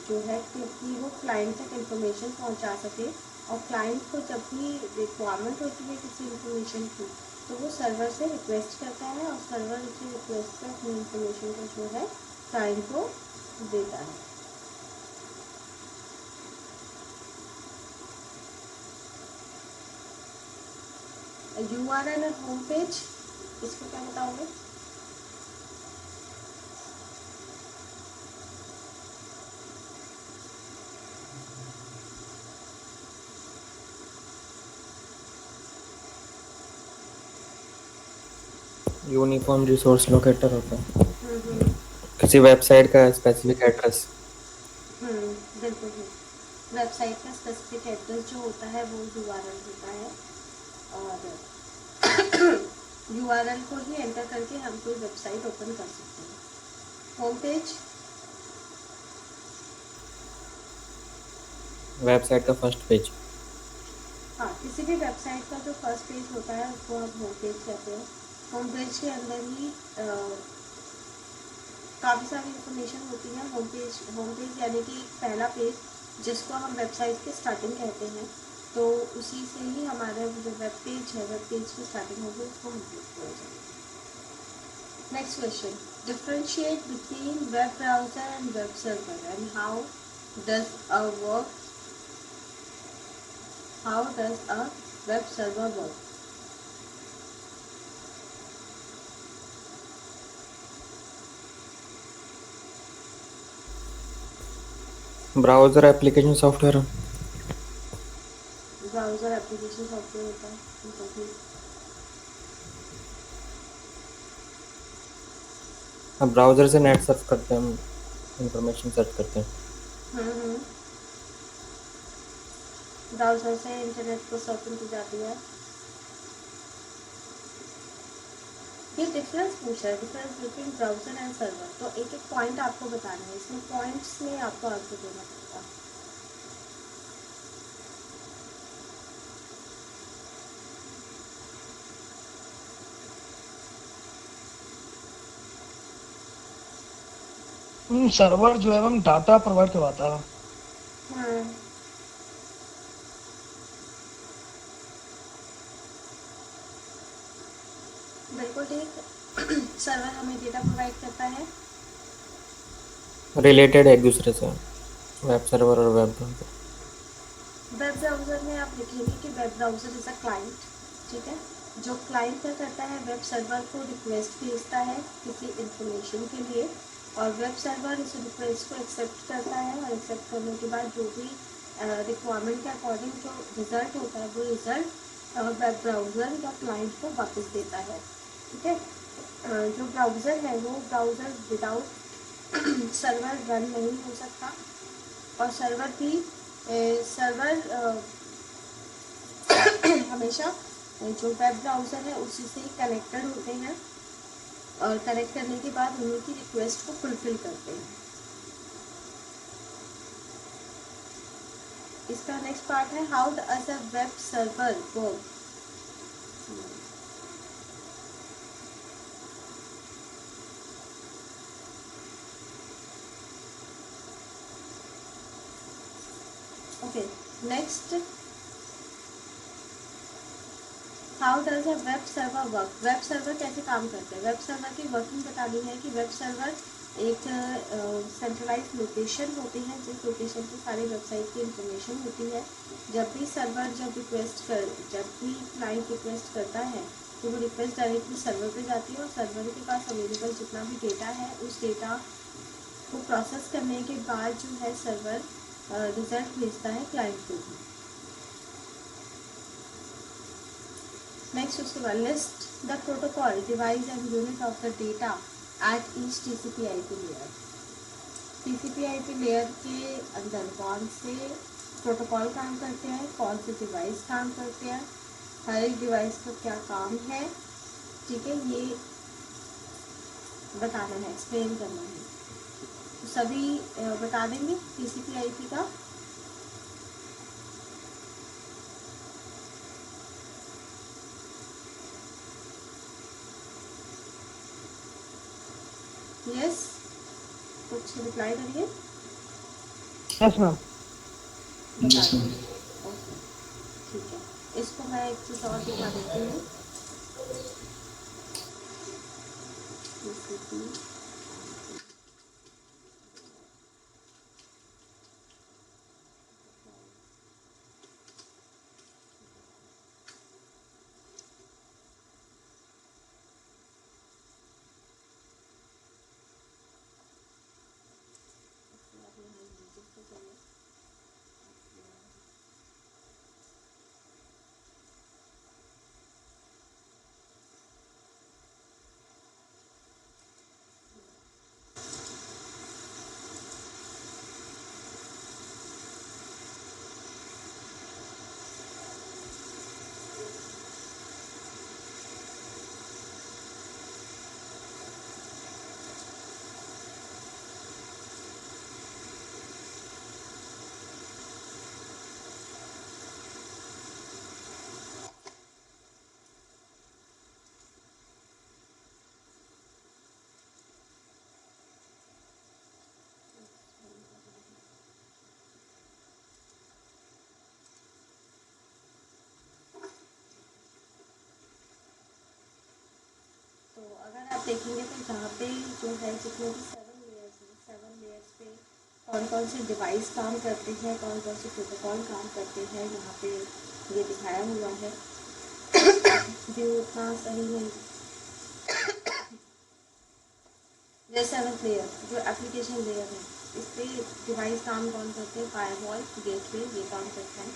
जो है कि वो क्लाइंट तक इंफॉर्मेशन पहुंचा सके, और क्लाइंट को जब भी रिक्वायरमेंट होती है किसी इंफॉर्मेशन की, तो वो सर्वर से रिक्वेस्ट करता है, और सर्वर उसे रिक्वेस्ट कर अपनी इंफॉर्मेशन को जो है क्लाइंट को देता है। URL और होम पेज, इसको क्या बताओगे? यूनिफॉर्म रिसोर्स लोकेटर होता है हम्म, किसी वेबसाइट का स्पेसिफिक एड्रेस। बिल्कुल ठीक। वेबसाइट का स्पेसिफिक एड्रेस जो होता है वो URL होता है, और URL को ही एंटर करके हम कोई वेबसाइट ओपन कर सकते हैं। होम पेज, वेबसाइट का फर्स्ट पेज। हाँ, किसी भी वेबसाइट का जो फर्स्ट पेज होता है उसको हम होम पेज कहते हैं। होम पेज के अंदर ही काफ़ी सारी इंफॉर्मेशन होती है। होम पेज यानी कि एक पहला पेज, जिसको हम वेबसाइट के स्टार्टिंग कहते हैं, तो उसी से ही हमारा जो वेब पेज है, वेब पेज की स्टार्टिंग होगी, उसको होम पेज बोला जाएगा। Next question, differentiate between web browser and web server and how does a work how does a web server work? Browser application software. Browser application software होता है, बिल्कुल। अब browser से नेट सर्फ करते हैं हम। इंफॉर्मेशन सर्च करते हैं। ब्राउज़र से इंटरनेट को सर्फिंग की जाती है। ये डिफरेंस पूछा है, difference between browser and server. तो एक एक पॉइंट आपको बताना है, इसमें पॉइंट्स में आपको आंसर देना पड़ेगा। सर्वर जो है हम डाटा प्रोवाइड करवाता है। बिल्कुल ठीक। सर्वर हमें डेटा प्रोवाइड करता है। रिलेटेड एक दूसरे से, वेब सर्वर और वेब ब्राउज़र। वेब ब्राउज़र में आप लिखेंगे कि web browser is a client, ठीक है। जो क्लाइंट क्या करता है, वेब सर्वर को रिक्वेस्ट भेजता है किसी इंफॉर्मेशन के लिए, और वेब सर्वर उस रिक्वेस्ट को एक्सेप्ट करता है, और एक्सेप्ट करने के बाद जो भी रिक्वायरमेंट के अकॉर्डिंग जो रिज़ल्ट होता है, वो रिज़ल्ट वेब ब्राउज़र या क्लाइंट को वापस देता है, ठीक है। जो ब्राउज़र है वो ब्राउज़र विदाउट सर्वर रन नहीं हो सकता, और सर्वर भी सर्वर हमेशा जो वेब ब्राउज़र है उसी से कनेक्टेड होते हैं, और कनेक्ट करने के बाद उन्हीं की रिक्वेस्ट को फुलफिल करते हैं। इसका नेक्स्ट पार्ट है, how does a web server work. Okay, next, how does a web server work. Web server कैसे काम करते हैं, वेब सर्वर की वर्किंग बतानी है कि वेब सर्वर एक सेंट्रलाइज लोकेशन होती है, जिस लोकेशन से सारी वेबसाइट की इंफॉर्मेशन होती है। जब भी सर्वर जब भी क्लाइंट रिक्वेस्ट करता है, तो वो रिक्वेस्ट डायरेक्टली सर्वर पे जाती है, और सर्वर के पास अवेलेबल जितना भी डेटा है, उस डेटा को प्रोसेस करने के बाद जो है सर्वर रिजल्ट भेजता है क्लाइंट को भी। नेक्स्ट, उसके बाद list the protocol device and unit of the data at each TCP/IP layer. TCP/IP layer के अंदर कौन से प्रोटोकॉल काम करते हैं, कौन से डिवाइस काम करते हैं, हर एक डिवाइस का क्या काम है, ठीक है, ये बताना है, एक्सप्लेन करना है। तो सभी बता देंगे TCP/IP का। यस, कुछ रिप्लाई करिए। Yes ma'am. बता Yes, ma'am. देंगे, ओके, ठीक है। इसको मैं एक चीज़ और दिखा देती हूँ। TCP, तो अगर आप देखेंगे तो जहाँ पे जो है जितने भी 7 लेयर्स हैं, 7 लेयर्स पे कौन कौन से डिवाइस काम करते हैं, कौन कौन से प्रोटोकॉल काम करते हैं, यहाँ पे ये दिखाया हुआ है। व्यू उतना सही नहीं। जैसे 7th लेयर जो एप्लीकेशन लेयर है, इस पर डिवाइस काम कौन करते हैं, फायरवॉल, गेटवे, ये काम करते हैं।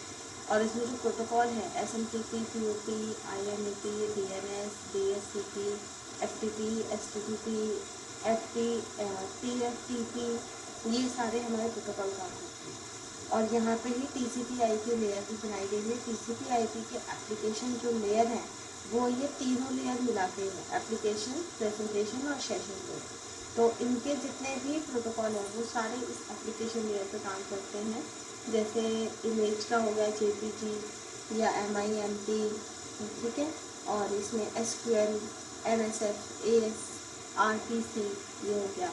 और इसमें जो प्रोटोकॉल है, SMTP, POP, IMAP, DNS, DSCP, FTP, STTP, FT, TFTP, ये सारे हमारे प्रोटोकॉल काम करते हैं। और यहाँ पे ही TCP/IP लेयर भी बनाई गई है। TCP/IP के एप्लीकेशन जो लेयर है वो ये तीनों लेयर मिलाते हैं, एप्लीकेशन, प्रेजेंटेशन और सेशन लेयर। तो इनके जितने भी प्रोटोकॉल हैं वो सारे इस एप्लीकेशन लेयर पे काम करते हैं। जैसे इमेज का हो गया JPG या MIMP, ठीक है। और इसमें SQL, NSF, AS, RPC ये हो गया।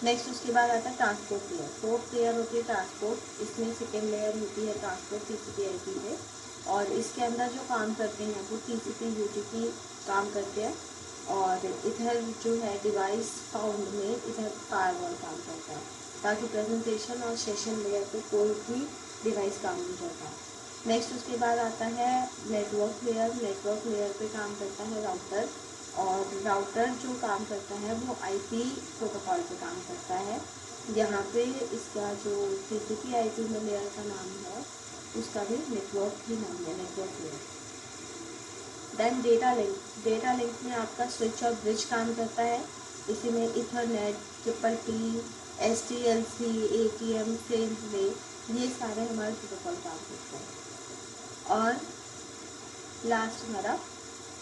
नेक्स्ट उसके बाद आता है ट्रांसपोर्ट लेयर। फोर्थ लेयर होती है ट्रांसपोर्ट, इसमें सेकेंड लेयर होती है ट्रांसपोर्ट TCP/IP पे। और इसके अंदर जो काम करते हैं वो TCP UDP काम करते हैं। और इधर जो है डिवाइस फाउंड में इधर फायरवॉल काम करता है, ताकि प्रेजेंटेशन और सेशन लेयर पे कोई भी डिवाइस काम नहीं करता। नेक्स्ट उसके बाद आता है नेटवर्क लेयर। नेटवर्क लेयर पे काम करता है राउटर। और राउटर जो काम करता है वो IP प्रोटोकॉल पे काम करता है। यहाँ पे इसका जो TCP/IP में लेयर का नाम है उसका भी नेटवर्क ही नाम है, network layer. Then data link. Data link में आपका स्विच और ब्रिज काम करता है। इसी में Ethernet, TTP, SDLC, ATM, frame relay, ये सारे हमारे प्रोटोकॉल काम करते हैं। और लास्ट हमारा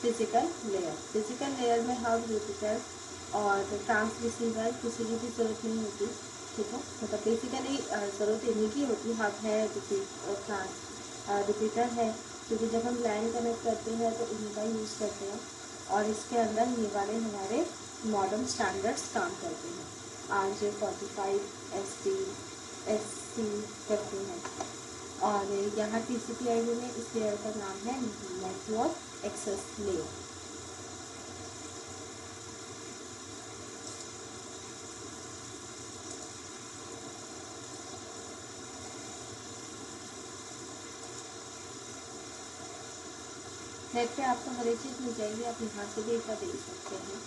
फिजिकल लेयर। फिजिकल लेयर में हब, रिपीटर और ट्रांस रिसीवर किसी की भी ज़रूरत नहीं होती, ठीक है। मतलब बेसिकली ज़रूरत इन्हीं की होती, हब है, ट्रांस रिपीटर है, क्योंकि जब हम लैन कनेक्ट करते हैं तो इन्हीं का यूज़ करते हैं। और इसके अंदर ये वाले हमारे मॉडर्न स्टैंडर्ड्स काम करते हैं, RJ45, SD, SC करते हैं। और यहाँ TCP/IP में इस लेयर का नाम है नेटवर्क एक्सेस लेयर। नेट पे आपको हर एक चीज़ मिल जाएगी, आप यहाँ से भी एक बार देख सकते हैं।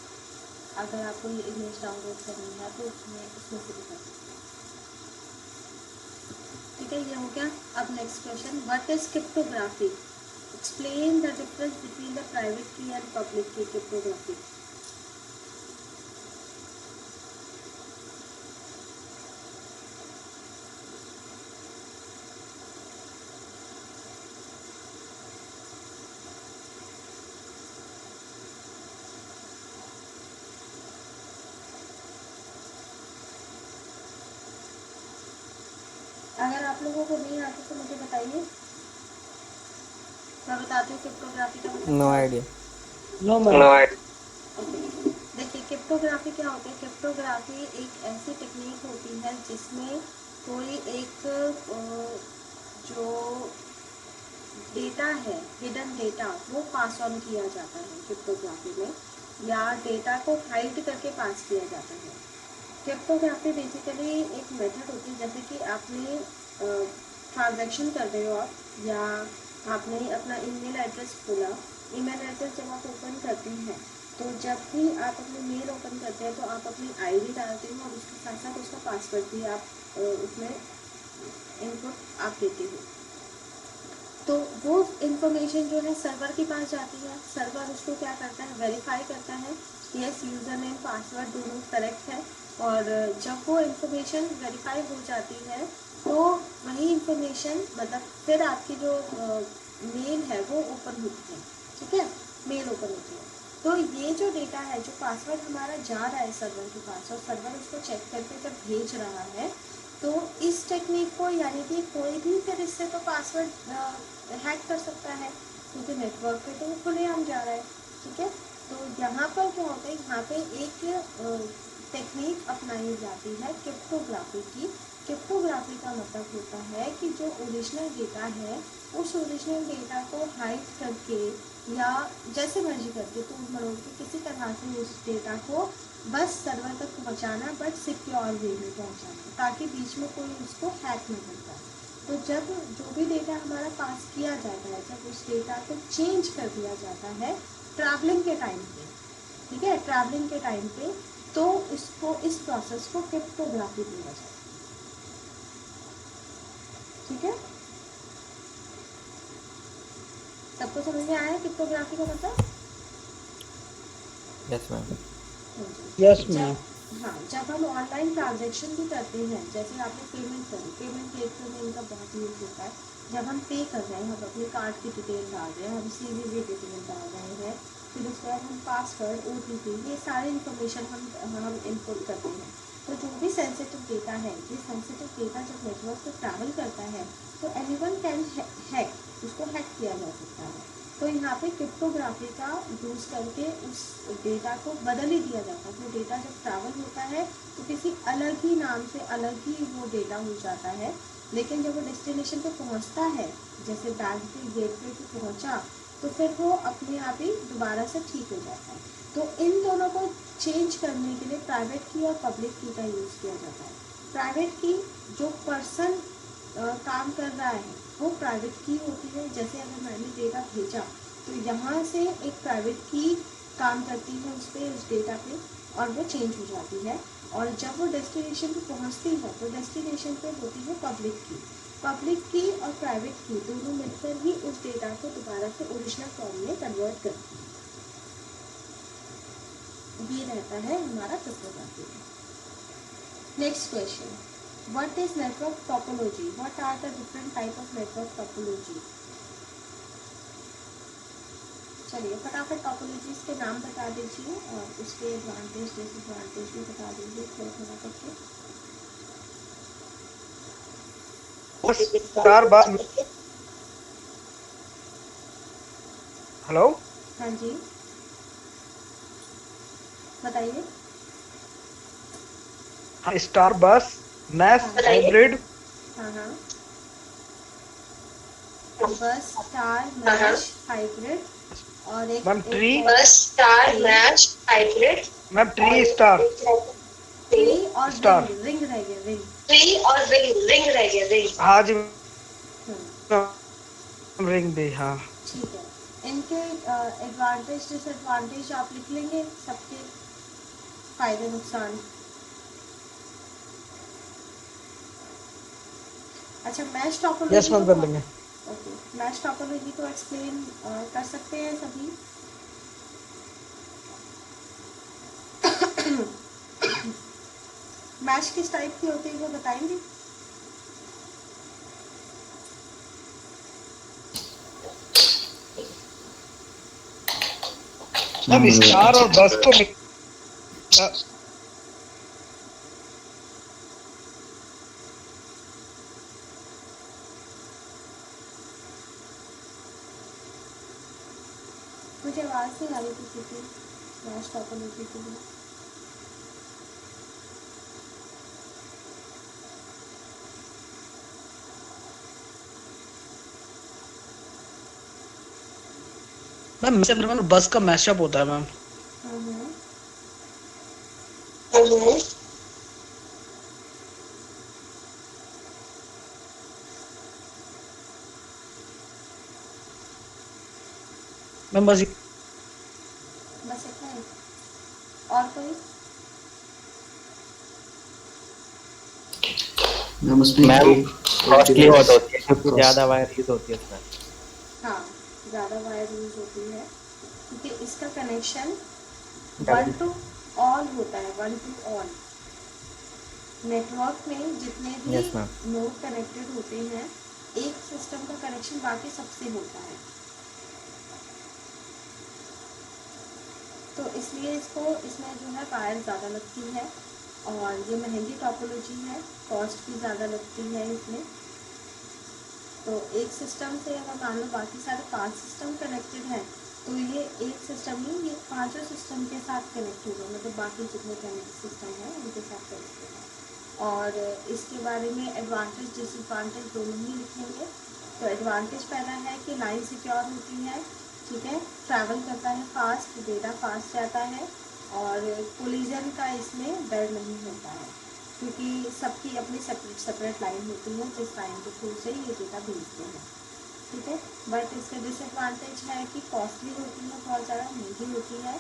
अगर आपको ये इमेज डाउनलोड करनी है तो उसमें से भी कर सकते हैं, ठीक है। ये हो गया। अब next question, what is cryptography? Explain the difference between the private की एंड पब्लिक की क्रिप्टोग्राफी। अगर आप लोगों को नहीं आता तो मुझे बताइए, मैं बताती हूँ क्रिप्टोग्राफी का मतलब नो क्या आइडिया। No ma'am. ओके। देखिए क्रिप्टोग्राफी क्या होती है। क्रिप्टोग्राफी एक ऐसी टेक्निक होती है जिसमें कोई एक जो डेटा है, हिडन डेटा, वो पास ऑन किया जाता है क्रिप्टोग्राफी में, या डेटा को हाइड करके पास किया जाता है। क्रिप्टोग्राफी बेसिकली एक मेथड होती है, जैसे कि आपने ट्रांजैक्शन कर रहे हो आप, या आपने अपना ईमेल एड्रेस खोला। ईमेल एड्रेस जब आप ओपन करते हैं तो जब भी आप अपनी मेल ओपन करते हैं तो आप अपनी ID डालते हो और उसके साथ साथ उसका पासवर्ड भी आप उसमें इनपुट आप देते हो। तो वो इंफॉर्मेशन जो है सर्वर के पास जाती है। सर्वर उसको क्या करता है, वेरीफाई करता है यस यूज़र नेम पासवर्ड दोनों करेक्ट है। और जब वो इंफॉर्मेशन वेरीफाई हो जाती है तो वही इंफॉर्मेशन मतलब फिर आपकी जो मेल है वो ओपन होती है, ठीक है, मेल ओपन होती है। तो ये जो डेटा है, जो पासवर्ड हमारा जा रहा है सर्वर के पास और सर्वर उसको चेक करके जब भेज रहा है, तो इस टेक्निक को यानी कि कोई भी फिर इससे तो पासवर्ड हैक कर सकता है, क्योंकि नेटवर्क पे तो वो खुलेआम जा रहा है, ठीक है। तो यहाँ पर क्या होता है, यहाँ पे एक टेक्निक अपनाई जाती है क्रिप्टोग्राफी की। क्रिप्टोग्राफी का मतलब होता है कि जो ओरिजिनल डेटा है उस ओरिजिनल डेटा को हाइड करके या जैसे मर्जी करके तोड़ मरोड़ के किसी तरह से उस डेटा को बस सर्वर तक पहुंचाना, बट सिक्योर वे में पहुंचाना, ताकि बीच में कोई उसको हैक न कर पाए। तो जब जो भी डेटा हमारा पास किया जाता है, जब उस डेटा को चेंज कर दिया जाता है ट्रैवलिंग के टाइम पे, ठीक है, ट्रैवलिंग के टाइम पे, तो इसको इस प्रोसेस को क्रिप्टोग्राफी बोला जाता है, ठीक है। सबको समझ में आया क्रिप्टोग्राफी का मतलब? Yes ma'am. यस जब मैम। हाँ, जब हम ऑनलाइन ट्रांजैक्शन भी करते हैं, जैसे आपने पेमेंट करी, पेमेंट गेटवे में इनका बहुत यूज़ होता है। जब हम पे कर रहे हैं, हम अपने कार्ड की डिटेल डाल रहे हैं, हम CVV डिटेल डाल रहे हैं, फिर उसके बाद हम पासवर्ड, OTP, ये सारे इन्फॉर्मेशन हम इनपुट करते हैं। तो जो भी सेंसिटिव डेटा है, ये सेंसिटिव डेटा जब नेटवर्क पर ट्रैवल करता है तो एनीवन कैन हैक, उसको हैक किया जा सकता है। तो यहाँ पे क्रिप्टोग्राफी का यूज़ करके उस डेटा को बदल ही दिया जाता है। वो डेटा जब ट्रैवल होता है तो किसी अलग ही नाम से अलग ही वो डेटा हो जाता है, लेकिन जब वो डेस्टिनेशन पे पहुँचता है, जैसे बैंक के गेटवे पे पहुँचा, तो फिर वो अपने आप ही दोबारा से ठीक हो जाता है। तो इन दोनों को चेंज करने के लिए प्राइवेट की और पब्लिक की का यूज़ किया जाता है। प्राइवेट की, जो पर्सन काम कर रहा है, वो प्राइवेट की होती है। जैसे अगर मैंने डेटा भेजा तो यहाँ से एक प्राइवेट की काम करती है उस पर, उस डेटा पे, और वो चेंज हो जाती है। और जब वो डेस्टिनेशन पे पहुँचती है तो डेस्टिनेशन पे होती है पब्लिक की। पब्लिक की और प्राइवेट की दोनों मिलकर ही उस डेटा को दोबारा से ओरिजिनल फॉर्म में कन्वर्ट करती है। ये रहता है हमारा cryptography. Next question, what is network topology? What are the different type of network topology? चलिए फटाफट टॉपोलॉजीज के नाम बता दीजिए और उसके एडवांटेज डिसएडवांटेज भी बता दीजिए थोड़ा थोड़ा करके। स्टार बस। हेलो, हाँ जी, बताइए। स्टार बस, मैश, हाँ, हाइब्रिड, हाँ हाँ, बस, स्टार, मैश, हाइब्रिड, और एक ma'am tree, bus, star, mesh, hybrid, ma'am tree star, tree और स्टार, रिंग, रिंग रह गया, रिंग, ट्री और रिंग, रिंग रह गया, रिंग। हाँ जी हम्म, रिंग भी, हाँ। ठीक है। इनके एडवांटेज डिसएडवांटेज आप लिख लेंगे, सबके फायदे नुकसान। अच्छा, मैश टॉपोलॉजी यस मैम कर लेंगे। ओके, मैश टॉपोलॉजी को एक्सप्लेन कर सकते हैं सभी। मैश किस टाइप की होती है वो बताएंगे? मैम स्टार और बस को मुझे आवाज़ नहीं आ रही किसी की मैश टॉपोलॉजी के लिए। मैम बस का मैशअप होता है मैम। हम्म, मैम बस बस इतना ही, और कोई? मैम उसमें मैम एक कॉस्टली बहुत होती है क्योंकि Cross. ज़्यादा वायर यूज होती है उसमें। हाँ, ज़्यादा वायर यूज होती है क्योंकि इसका connection one double two all होता है, वन टू ऑल। नेटवर्क में जितने भी यस मैम। नोड कनेक्टेड होते हैं, एक सिस्टम का कनेक्शन बाकी सबसे होता है। तो इसलिए इसमें जो है वायर ज़्यादा लगती है और ये महंगी टॉपोलॉजी है, कॉस्ट भी ज़्यादा लगती है इसमें। तो एक सिस्टम से अगर मान लो बाकी सारे 5 सिस्टम कनेक्टेड हैं, तो ये एक सिस्टम ही ये 5 सिस्टम के साथ कनेक्ट होगा, मतलब बाकी जितने सिस्टम हैं उनके साथ कनेक्टेड है। और इसके बारे में एडवांटेज डिसएडवांटेज दोनों ही लिखेंगे। तो एडवांटेज पहला है कि लाइन सिक्योर होती है, ठीक है, ट्रैवल करता है फास्ट, डेटा फास्ट जाता है, और कोलिजन का इसमें डर नहीं होता है क्योंकि सबकी अपनी सेपरेट सेपरेट लाइन होती है जिस लाइन के थ्रू से ये डेटा भेजते हैं, ठीक है। बट इसका डिसएडवांटेज है कि कॉस्टली होती है, बहुत ज़्यादा महंगी होती है।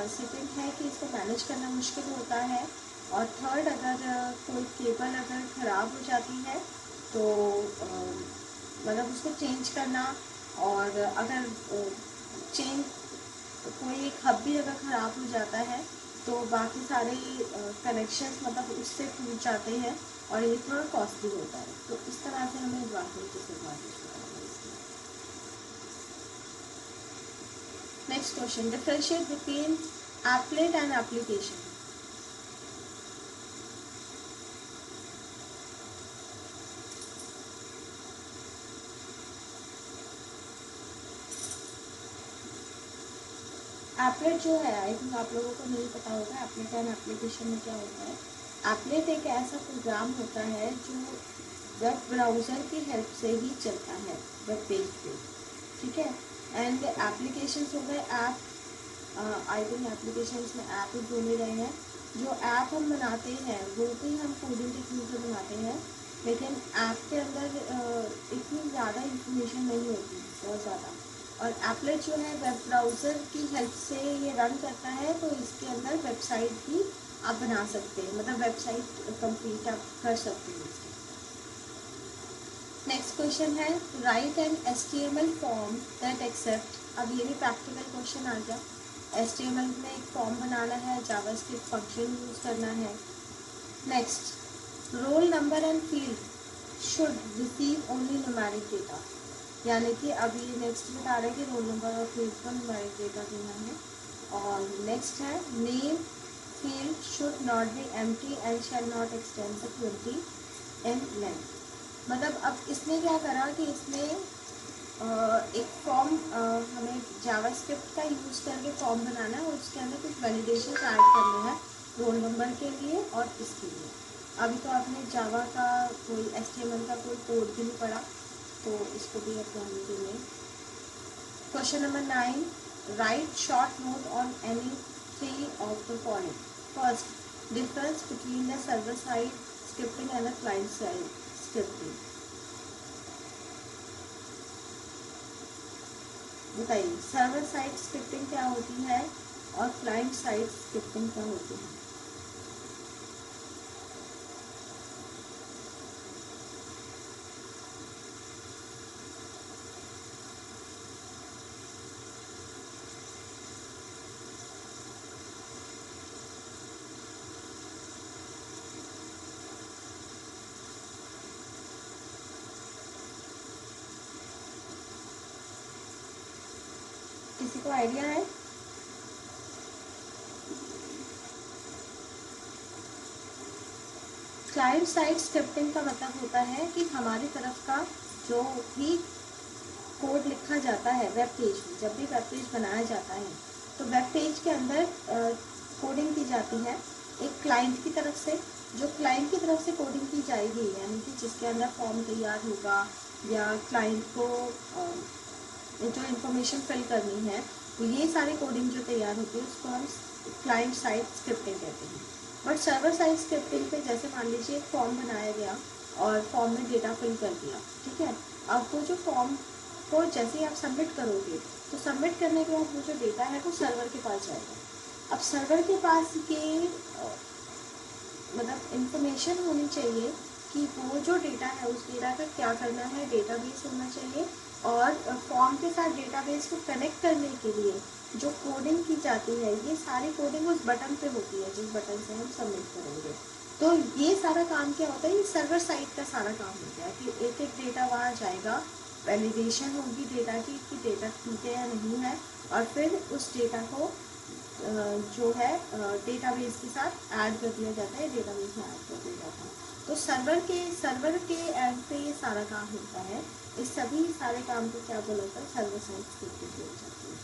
सेकेंड है कि इसको मैनेज करना मुश्किल होता है। और थर्ड, अगर कोई केबल अगर ख़राब हो जाती है तो मतलब उसको चेंज करना, और अगर चेंज कोई एक हब भी अगर ख़राब हो जाता है तो बाकी सारे कनेक्शंस मतलब उससे टूट जाते हैं और ये थोड़ा कॉस्टली होता है। तो इस तरह से हमें एडवांटेज डिसएडवांटेज बताना है इसमें। Next question, differentiate between applet and application. Applet जो है, आई थिंक आप लोगों को नहीं पता होगा एप्लेट एंड एप्लीकेशन में क्या होता है। एप्लेट एक ऐसा प्रोग्राम होता है जो वेब ब्राउज़र की हेल्प से ही चलता है वेब पेज पे, ठीक है। एंड एप्लीकेशंस हो गए ऐप, आई थिंक एप्लीकेशंस में ऐप ही बोले गए हैं। जो ऐप हम बनाते हैं वो भी हम कोडिंग के थ्रू से बनाते हैं, लेकिन ऐप के अंदर इतनी ज़्यादा इंफॉर्मेशन नहीं होती, बहुत ज़्यादा। और एप्लेट जो है वेब ब्राउज़र की हेल्प से ये रन करता है, तो इसके अंदर वेबसाइट भी आप बना सकते हैं, मतलब वेबसाइट कंप्लीट आप कर सकते हैं इसके। नेक्स्ट क्वेश्चन है, write an HTML form that accept. अब ये भी प्रैक्टिकल क्वेश्चन आ गया। HTML में एक फॉर्म बनाना है, जावास्क्रिप्ट फंक्शन यूज़ करना है। Next, roll number and field should receive only numeric data. यानी कि अभी नेक्स्ट बता रहे हैं कि रोल नंबर और फील्ड को न्यूमेरिक डेटा देना है। और नेक्स्ट है, name field should not be empty and shall not extend to 20 in length. मतलब अब इसने क्या करा कि इसने एक फॉर्म हमें जावास्क्रिप्ट का यूज़ करके फॉर्म बनाना है और उसके अंदर कुछ वैलिडेशन ऐड करने हैं रोल नंबर के लिए और इसके लिए। अभी तो आपने जावा का कोई HTML का कोई कोड भी नहीं पढ़ा, तो इसको भी आप ध्यान देंगे। Question number 9, right short note on any 3 of the following. First, difference between the server side scripting and the client side scripting. बताइए, सर्वर साइड स्क्रिप्टिंग क्या होती है और क्लाइंट साइड स्क्रिप्टिंग क्या होती है। किसी को आइडिया है? क्लाइंट साइड स्क्रिप्टिंग का मतलब होता है कि हमारी तरफ का जो भी कोड लिखा जाता है वेब पेज में, जब भी वेब पेज बनाया जाता है तो वेब पेज के अंदर कोडिंग की जाती है एक क्लाइंट की तरफ से। जो क्लाइंट की तरफ से कोडिंग की जाएगी, यानी कि जिसके अंदर फॉर्म तैयार होगा या क्लाइंट को जो इन्फॉर्मेशन फिल करनी है, तो ये सारी कोडिंग जो तैयार होती है उसको हम क्लाइंट साइड स्क्रिप्टिंग कहते हैं। बट सर्वर साइड स्क्रिप्टिंग पे जैसे मान लीजिए एक फॉर्म बनाया गया और फॉर्म में डेटा फिल कर दिया, ठीक है। अब वो जो फॉर्म को जैसे ही आप सबमिट करोगे, तो सबमिट करने के बाद वो जो डेटा है वो सर्वर के पास जाएगा। अब सर्वर के पास ये मतलब इंफॉर्मेशन होनी चाहिए कि वो जो डेटा है उस डेटा का क्या करना है, डेटाबेस होना चाहिए। और फॉर्म के साथ डेटाबेस को कनेक्ट करने के लिए जो कोडिंग की जाती है, ये सारी कोडिंग उस बटन पे होती है जिस बटन से हम सबमिट करेंगे। तो ये सारा काम क्या होता है, ये सर्वर साइड का सारा काम होता है कि एक एक डेटा वहाँ जाएगा, वैलिडेशन होगी डेटा की कि डेटा ठीक है या नहीं है, और फिर उस डेटा को जो है डेटाबेस के साथ ऐड कर दिया जाता है, डेटाबेस में ऐड कर दिया जाता है। तो सर्वर के एंड पे ये सारा काम होता है। इस सभी सारे काम को क्या बोला जाता है, सर्वर साइड स्क्रिप्टिंग बोला जाता है।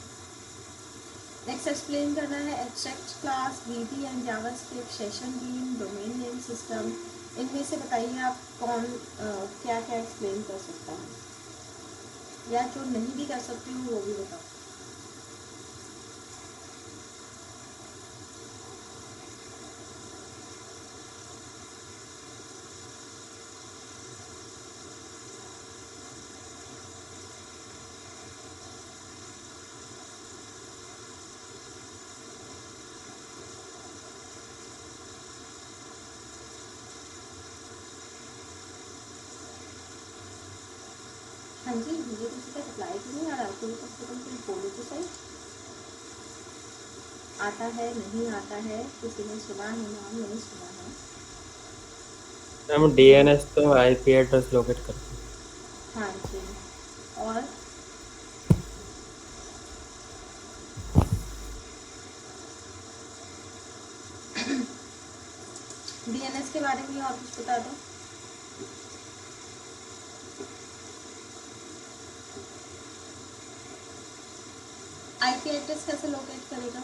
नेक्स्ट एक्सप्लेन करना है abstract class, VB and JavaScript, session bean, domain name system. इनमें से बताइए आप कौन क्या क्या एक्सप्लेन कर सकता है, या जो नहीं भी कर सकती हूँ वो भी बताओ। हाँ जी, मुझे किसी का रिप्लाई तो नहीं आ रहा, कोई कम से कम कोई बोलो तो सही। आता है नहीं आता है, किसी ने सुना है नाम नहीं सुना है? मैम डीएनएस तो आईपी एड्रेस लोकेट करते हैं। हाँ जी। और डीएनएस के बारे में और कुछ बता दो। आईपी एड्रेस कैसे लोकेट करेगा?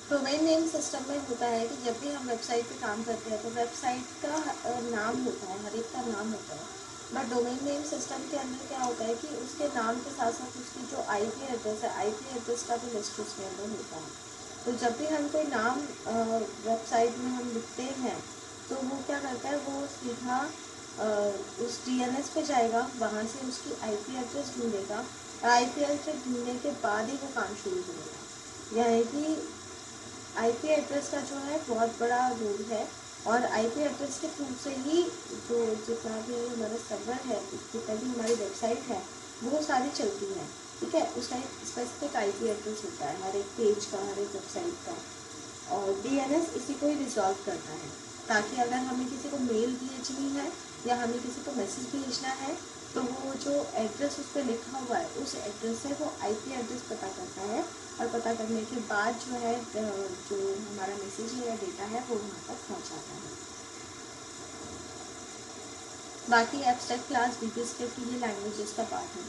डोमेन नेम सिस्टम में होता है कि जब भी हम वेबसाइट पे काम करते हैं तो वेबसाइट का नाम होता है, हर एक का नाम होता है। बट डोमेन नेम सिस्टम के अंदर क्या होता है कि उसके नाम के साथ साथ उसकी जो आईपी एड्रेस है, आईपी एड्रेस का भी लिस्ट उसके अंदर होता है। तो जब भी हम कोई नाम वेबसाइट में हम लिखते हैं तो वो क्या करता है, वो सीधा उस डीएनएस पे जाएगा, वहाँ से उसकी आईपी एड्रेस ढूंढेगा। आईपी एड्रेस ढूंढने के बाद ही वो काम शुरू करेगा। यानी कि आईपी एड्रेस का जो है बहुत बड़ा रोल है, और आईपी एड्रेस के थ्रू से ही जो जितना भी हमारा सर्वर है, जितना भी हमारी वेबसाइट है, वो सारी चलती है। ठीक है, उसका एक स्पेसिफिक आईपी एड्रेस होता है हर एक पेज का, हर एक वेबसाइट का, और डीएनएस इसी को ही रिजॉल्व करता है। ताकि अगर हमें किसी को मेल भेजनी है या हमें किसी को मैसेज भेजना है तो वो जो एड्रेस उस पर लिखा हुआ है उस एड्रेस से वो आईपी एड्रेस पता करता है, और पता करने के बाद जो है जो हमारा मैसेज है या डेटा है वो वहाँ तक पहुँचाता है। बाकी एब्स्ट्रैक्ट क्लास वीबी स्क्रिप्ट ये लैंग्वेजेस का पार्ट है,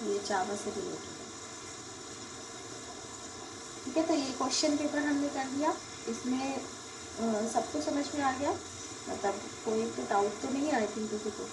ये जावा से रिलेटेड है। ठीक है, तो ये क्वेश्चन पेपर हमने कर दिया। इसमें सबको समझ में आ गया, मतलब कोई तो डाउट तो नहीं आई थिंक किसी को?